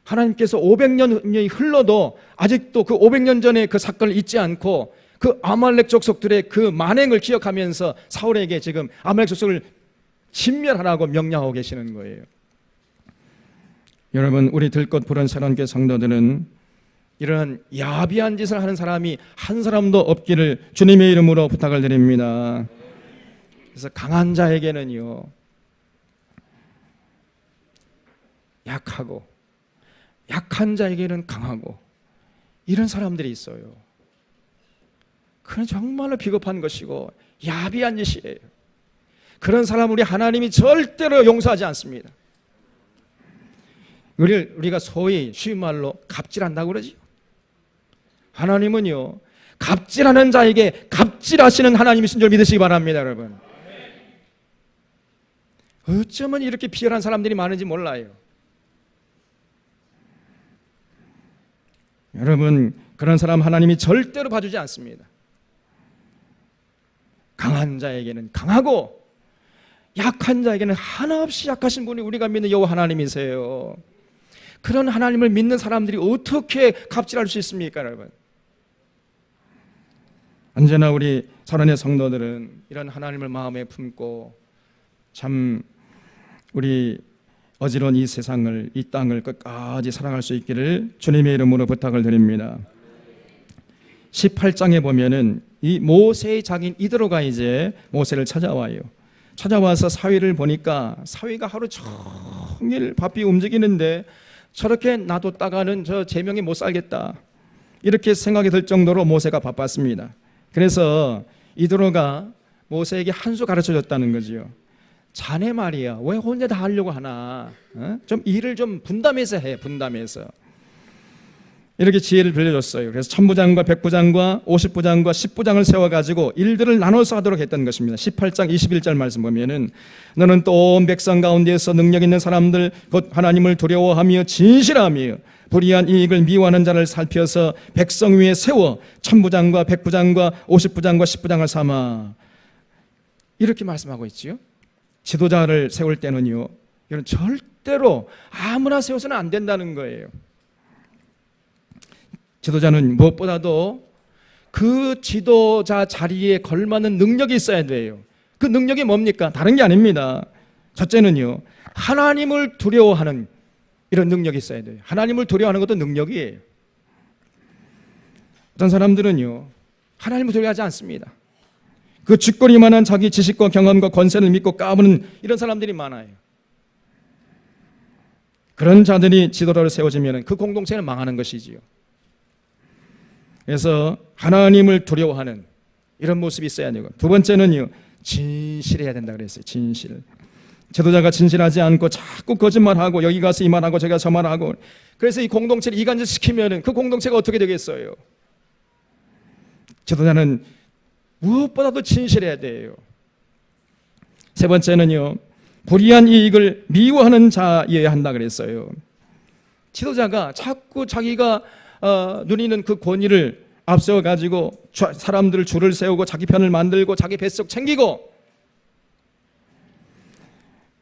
하나님께서 500년이 흘러도 아직도 그 500년 전에 그 사건을 잊지 않고 그 아말렉 족속들의 그 만행을 기억하면서 사울에게 지금 아말렉 족속을 진멸하라고 명령하고 계시는 거예요. 여러분, 우리 들꽃 푸른 새로운교회 성도들은 이런 야비한 짓을 하는 사람이 한 사람도 없기를 주님의 이름으로 부탁을 드립니다. 그래서 강한 자에게는요, 약하고 약한 자에게는 강하고, 이런 사람들이 있어요. 그건 정말로 비겁한 것이고 야비한 짓이에요. 그런 사람 우리 하나님이 절대로 용서하지 않습니다. 우리가 소위 쉬운 말로 갑질한다고 그러죠. 하나님은요, 갑질하는 자에게 갑질하시는 하나님이신 줄 믿으시기 바랍니다, 여러분. 어쩌면 이렇게 비열한 사람들이 많은지 몰라요. 여러분, 그런 사람 하나님이 절대로 봐주지 않습니다. 강한 자에게는 강하고 약한 자에게는 한없이 약하신 분이 우리가 믿는 여호와 하나님이세요. 그런 하나님을 믿는 사람들이 어떻게 갑질할 수 있습니까, 여러분? 언제나 우리 사랑의 성도들은 이런 하나님을 마음에 품고 참 우리 어지러운 이 세상을, 이 땅을 끝까지 사랑할 수 있기를 주님의 이름으로 부탁을 드립니다. 18장에 보면은 이 모세의 자기인 이드로가 이제 모세를 찾아와요. 찾아와서 사위를 보니까 사위가 하루 종일 바삐 움직이는데 저렇게 놔뒀다가는 저 제명이 못 살겠다, 이렇게 생각이 들 정도로 모세가 바빴습니다. 그래서 이드로가 모세에게 한 수 가르쳐 줬다는 거지요. 자네 말이야, 왜 혼자 다 하려고 하나? 좀 일을 좀 분담해서 해, 분담해서. 이렇게 지혜를 빌려줬어요. 그래서 천부장과 백부장과 50부장과 10부장을 세워가지고 일들을 나눠서 하도록 했던 것입니다. 18장 21절 말씀 보면은 너는 또 온 백성 가운데에서 능력 있는 사람들 곧 하나님을 두려워하며 진실하며 불의한 이익을 미워하는 자를 살펴서 백성 위에 세워 천부장과 백부장과 50부장과 10부장을 삼아, 이렇게 말씀하고 있지요. 지도자를 세울 때는요, 이런 절대로 아무나 세워서는 안 된다는 거예요. 지도자는 무엇보다도 그 지도자 자리에 걸맞는 능력이 있어야 돼요. 그 능력이 뭡니까? 다른 게 아닙니다. 첫째는요, 하나님을 두려워하는 이런 능력이 있어야 돼요. 하나님을 두려워하는 것도 능력이에요. 어떤 사람들은요, 하나님을 두려워하지 않습니다. 그 쥐꼬리만한 자기 지식과 경험과 권세를 믿고 까부는 이런 사람들이 많아요. 그런 자들이 지도자로 세워지면 그 공동체는 망하는 것이지요. 그래서 하나님을 두려워하는 이런 모습이 있어야 되고, 두 번째는요, 진실해야 된다 그랬어요. 진실. 지도자가 진실하지 않고 자꾸 거짓말하고 여기 가서 이 말하고 저기 가서 저 말하고, 그래서 이 공동체를 이간질시키면 그 공동체가 어떻게 되겠어요? 지도자는 무엇보다도 진실해야 돼요. 세 번째는요, 불의한 이익을 미워하는 자여야 한다 그랬어요. 지도자가 자꾸 자기가 누리는 그 권위를 앞세워가지고 사람들 줄을 세우고 자기 편을 만들고 자기 뱃속 챙기고,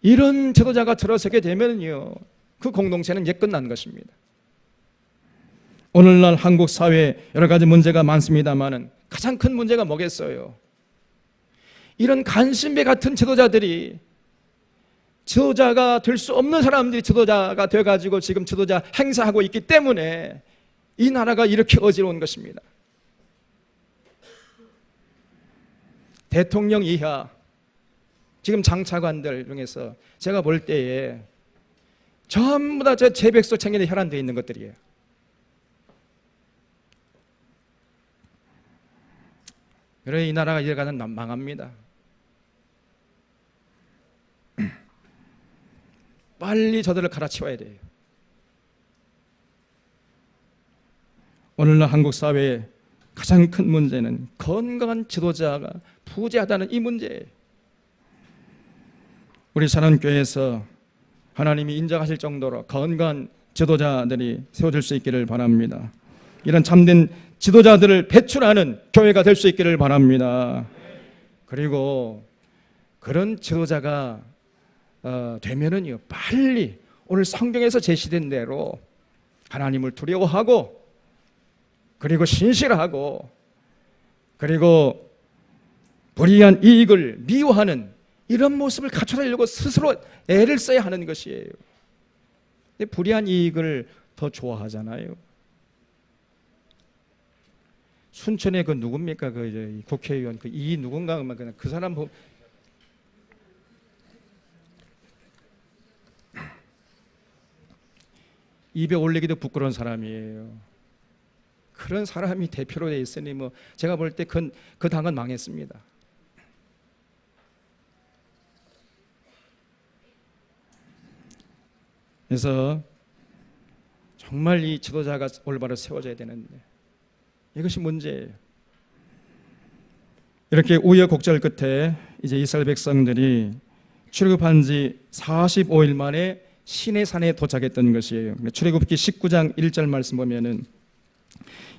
이런 지도자가 들어서게 되면요, 그 공동체는 이제 끝난 것입니다. 오늘날 한국 사회에 여러 가지 문제가 많습니다만 가장 큰 문제가 뭐겠어요? 이런 간신배 같은 지도자들이, 지도자가 될 수 없는 사람들이 지도자가 돼가지고 지금 지도자 행사하고 있기 때문에 이 나라가 이렇게 어지러운 것입니다. 대통령 이하 지금 장차관들 중에서 제가 볼 때에 전부 다 제 백성 챙기는 혈안되어 있는 것들이에요. 그래 이 나라가 이래가는 망합니다. 빨리 저들을 갈아치워야 돼요. 오늘날 한국 사회의 가장 큰 문제는 건강한 지도자가 부재하다는 이 문제예요. 우리 사랑교회에서 하나님이 인정하실 정도로 건강한 지도자들이 세워질 수 있기를 바랍니다. 이런 참된 지도자들을 배출하는 교회가 될 수 있기를 바랍니다. 그리고 그런 지도자가 되면은요, 빨리 오늘 성경에서 제시된 대로 하나님을 두려워하고, 그리고 신실하고, 그리고 불이한 이익을 미워하는 이런 모습을 갖춰내려고 스스로 애를 써야 하는 것이에요. 근데 불이한 이익을 더 좋아하잖아요. 순천에 그 누굽니까? 그 이제 국회의원 그 이 누군가 그냥 그 사람 입에 올리기도 부끄러운 사람이에요. 그런 사람이 대표로 돼 있으니 뭐 제가 볼 때 그 당은 망했습니다. 그래서 정말 이 지도자가 올바로 세워져야 되는데 이것이 문제예요. 이렇게 우여곡절 끝에 이제 이스라엘 백성들이 출애굽한 지 45일 만에 시내산에 도착했던 것이에요. 출애굽기 19장 1절 말씀 보면은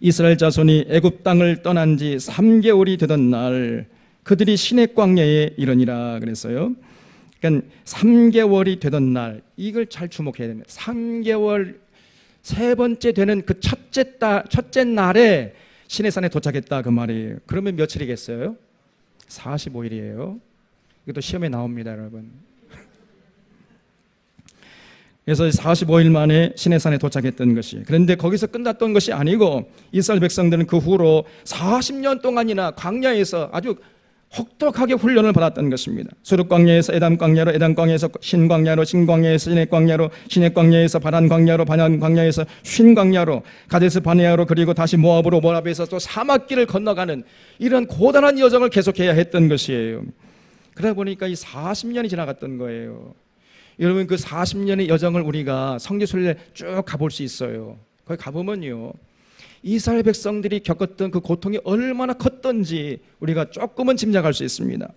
이스라엘 자손이 애굽 땅을 떠난 지 3개월이 되던 날 그들이 시내 광야에 이르니라 그랬어요. 그러니까 3개월이 되던 날, 이걸 잘 주목해야 됩니다. 3개월 세 번째 되는 그 첫째 날에 시내산에 도착했다 그 말이에요. 그러면 며칠이겠어요? 45일이에요. 이것도 시험에 나옵니다, 여러분. 그래서 45일 만에 시내산에 도착했던 것이, 그런데 거기서 끝났던 것이 아니고 이스라엘 백성들은 그 후로 40년 동안이나 광야에서 아주 혹독하게 훈련을 받았던 것입니다. 수르 광야에서 에담 광야로, 에담 광야에서 신 광야로, 신 광야에서 시내 광야로, 시내 광야에서 바란 광야로, 바란 광야에서 쉰 광야로, 가데스 바네아로, 그리고 다시 모압으로, 모압에서 또 사막길을 건너가는 이런 고단한 여정을 계속해야 했던 것이에요. 그러다 보니까 이 40년이 지나갔던 거예요. 여러분, 그 40년의 여정을 우리가 성지순례 쭉 가볼 수 있어요. 거기 가보면요, 이스라엘 백성들이 겪었던 그 고통이 얼마나 컸던지 우리가 조금은 짐작할 수 있습니다.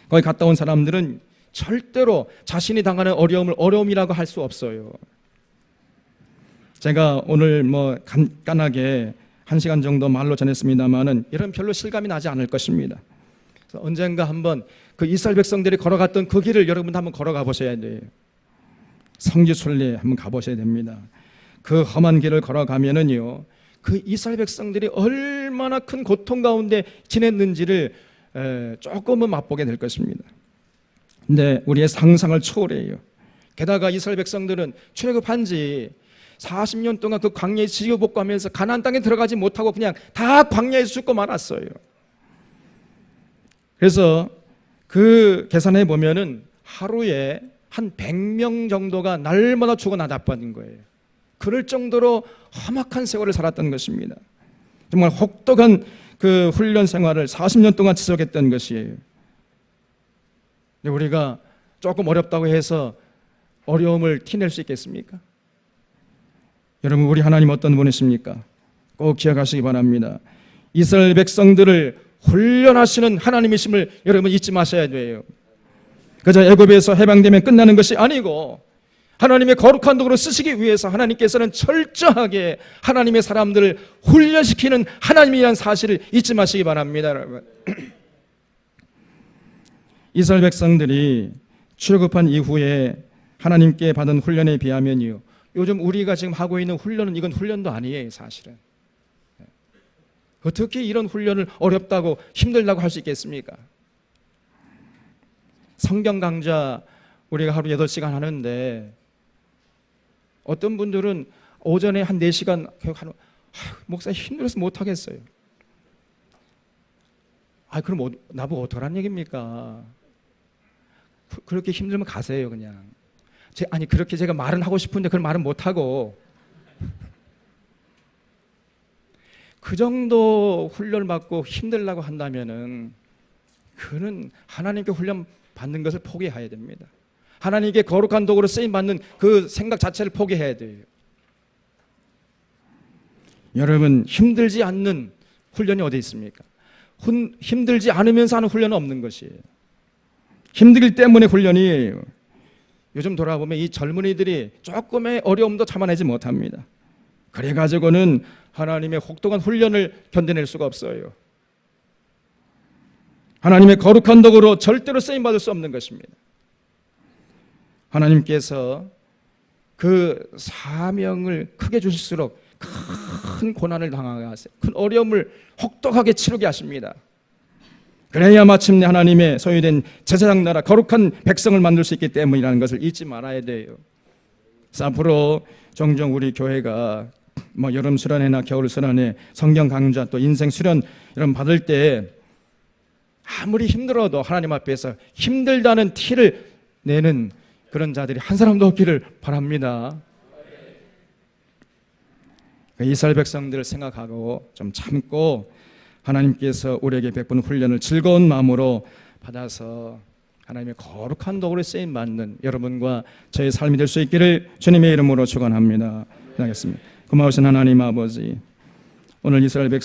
거기 갔다 온 사람들은 절대로 자신이 당하는 어려움을 어려움이라고 할 수 없어요. 제가 오늘 뭐 간단하게 1시간 정도 말로 전했습니다만은 이런 별로 실감이 나지 않을 것입니다. 그래서 언젠가 한번 그 이스라엘 백성들이 걸어갔던 그 길을 여러분도 한번 걸어가 보셔야 돼요. 성지순례 한번 가보셔야 됩니다. 그 험한 길을 걸어가면은요, 그 이스라엘 백성들이 얼마나 큰 고통 가운데 지냈는지를 조금은 맛보게 될 것입니다. 근데 우리의 상상을 초월해요. 게다가 이스라엘 백성들은 출애굽한 지 40년 동안 그 광야에 지지복구하면서 가나안 땅에 들어가지 못하고 그냥 다 광야에서 죽고 말았어요. 그래서 그 계산해 보면은 하루에 한 100명 정도가 날마다 죽어 나다버린 거예요. 그럴 정도로 험악한 세월을 살았던 것입니다. 정말 혹독한 그 훈련 생활을 40년 동안 지속했던 것이에요. 근데 우리가 조금 어렵다고 해서 어려움을 티낼 수 있겠습니까? 여러분, 우리 하나님 어떤 분이십니까? 꼭 기억하시기 바랍니다. 이스라엘 백성들을 훈련하시는 하나님이심을 여러분 잊지 마셔야 돼요. 그저 애굽에서 해방되면 끝나는 것이 아니고 하나님의 거룩한 도구로 쓰시기 위해서 하나님께서는 철저하게 하나님의 사람들을 훈련시키는 하나님이라는 사실을 잊지 마시기 바랍니다, 여러분. 이스라엘 백성들이 출애굽한 이후에 하나님께 받은 훈련에 비하면요, 요즘 우리가 지금 하고 있는 훈련은 이건 훈련도 아니에요, 사실은. 어떻게 이런 훈련을 어렵다고 힘들다고 할 수 있겠습니까? 성경 강좌 우리가 하루 8시간 하는데 어떤 분들은 오전에 한 4시간 목사님 힘들어서 못하겠어요. 그럼 나보고 어떡하란 얘기입니까? 그렇게 힘들면 가세요, 그냥. 그렇게 제가 말은 하고 싶은데 그런 말은 못하고 그 정도 훈련을 받고 힘들라고 한다면은 그는 하나님께 훈련 받는 것을 포기해야 됩니다. 하나님께 거룩한 도구로 쓰임받는 그 생각 자체를 포기해야 돼요. 여러분, 힘들지 않는 훈련이 어디 있습니까? 힘들지 않으면서 하는 훈련은 없는 것이에요. 힘들기 때문에 훈련이에요. 요즘 돌아보면 이 젊은이들이 조금의 어려움도 참아내지 못합니다. 그래가지고는 하나님의 혹독한 훈련을 견뎌낼 수가 없어요. 하나님의 거룩한 덕으로 절대로 쓰임받을 수 없는 것입니다. 하나님께서 그 사명을 크게 주실수록 큰 고난을 당하게 하세요. 큰 어려움을 혹독하게 치르게 하십니다. 그래야 마침내 하나님의 소유된 제사장 나라 거룩한 백성을 만들 수 있기 때문이라는 것을 잊지 말아야 돼요. 앞으로 종종 우리 교회가 여름 수련회나 겨울 수련회, 성경 강좌, 또 인생 수련 이런 받을 때 아무리 힘들어도 하나님 앞에서 힘들다는 티를 내는 그런 자들이 한 사람도 없기를 바랍니다. 이스라엘 백성들을 생각하고 좀 참고 하나님께서 우리에게 베푼 훈련을 즐거운 마음으로 받아서 하나님의 거룩한 도구로 쓰임 받는 여러분과 저의 삶이 될 수 있기를 주님의 이름으로 축원합니다. 기도하겠습니다. 고마우신 하나님 아버지, 오늘 이스라엘 백성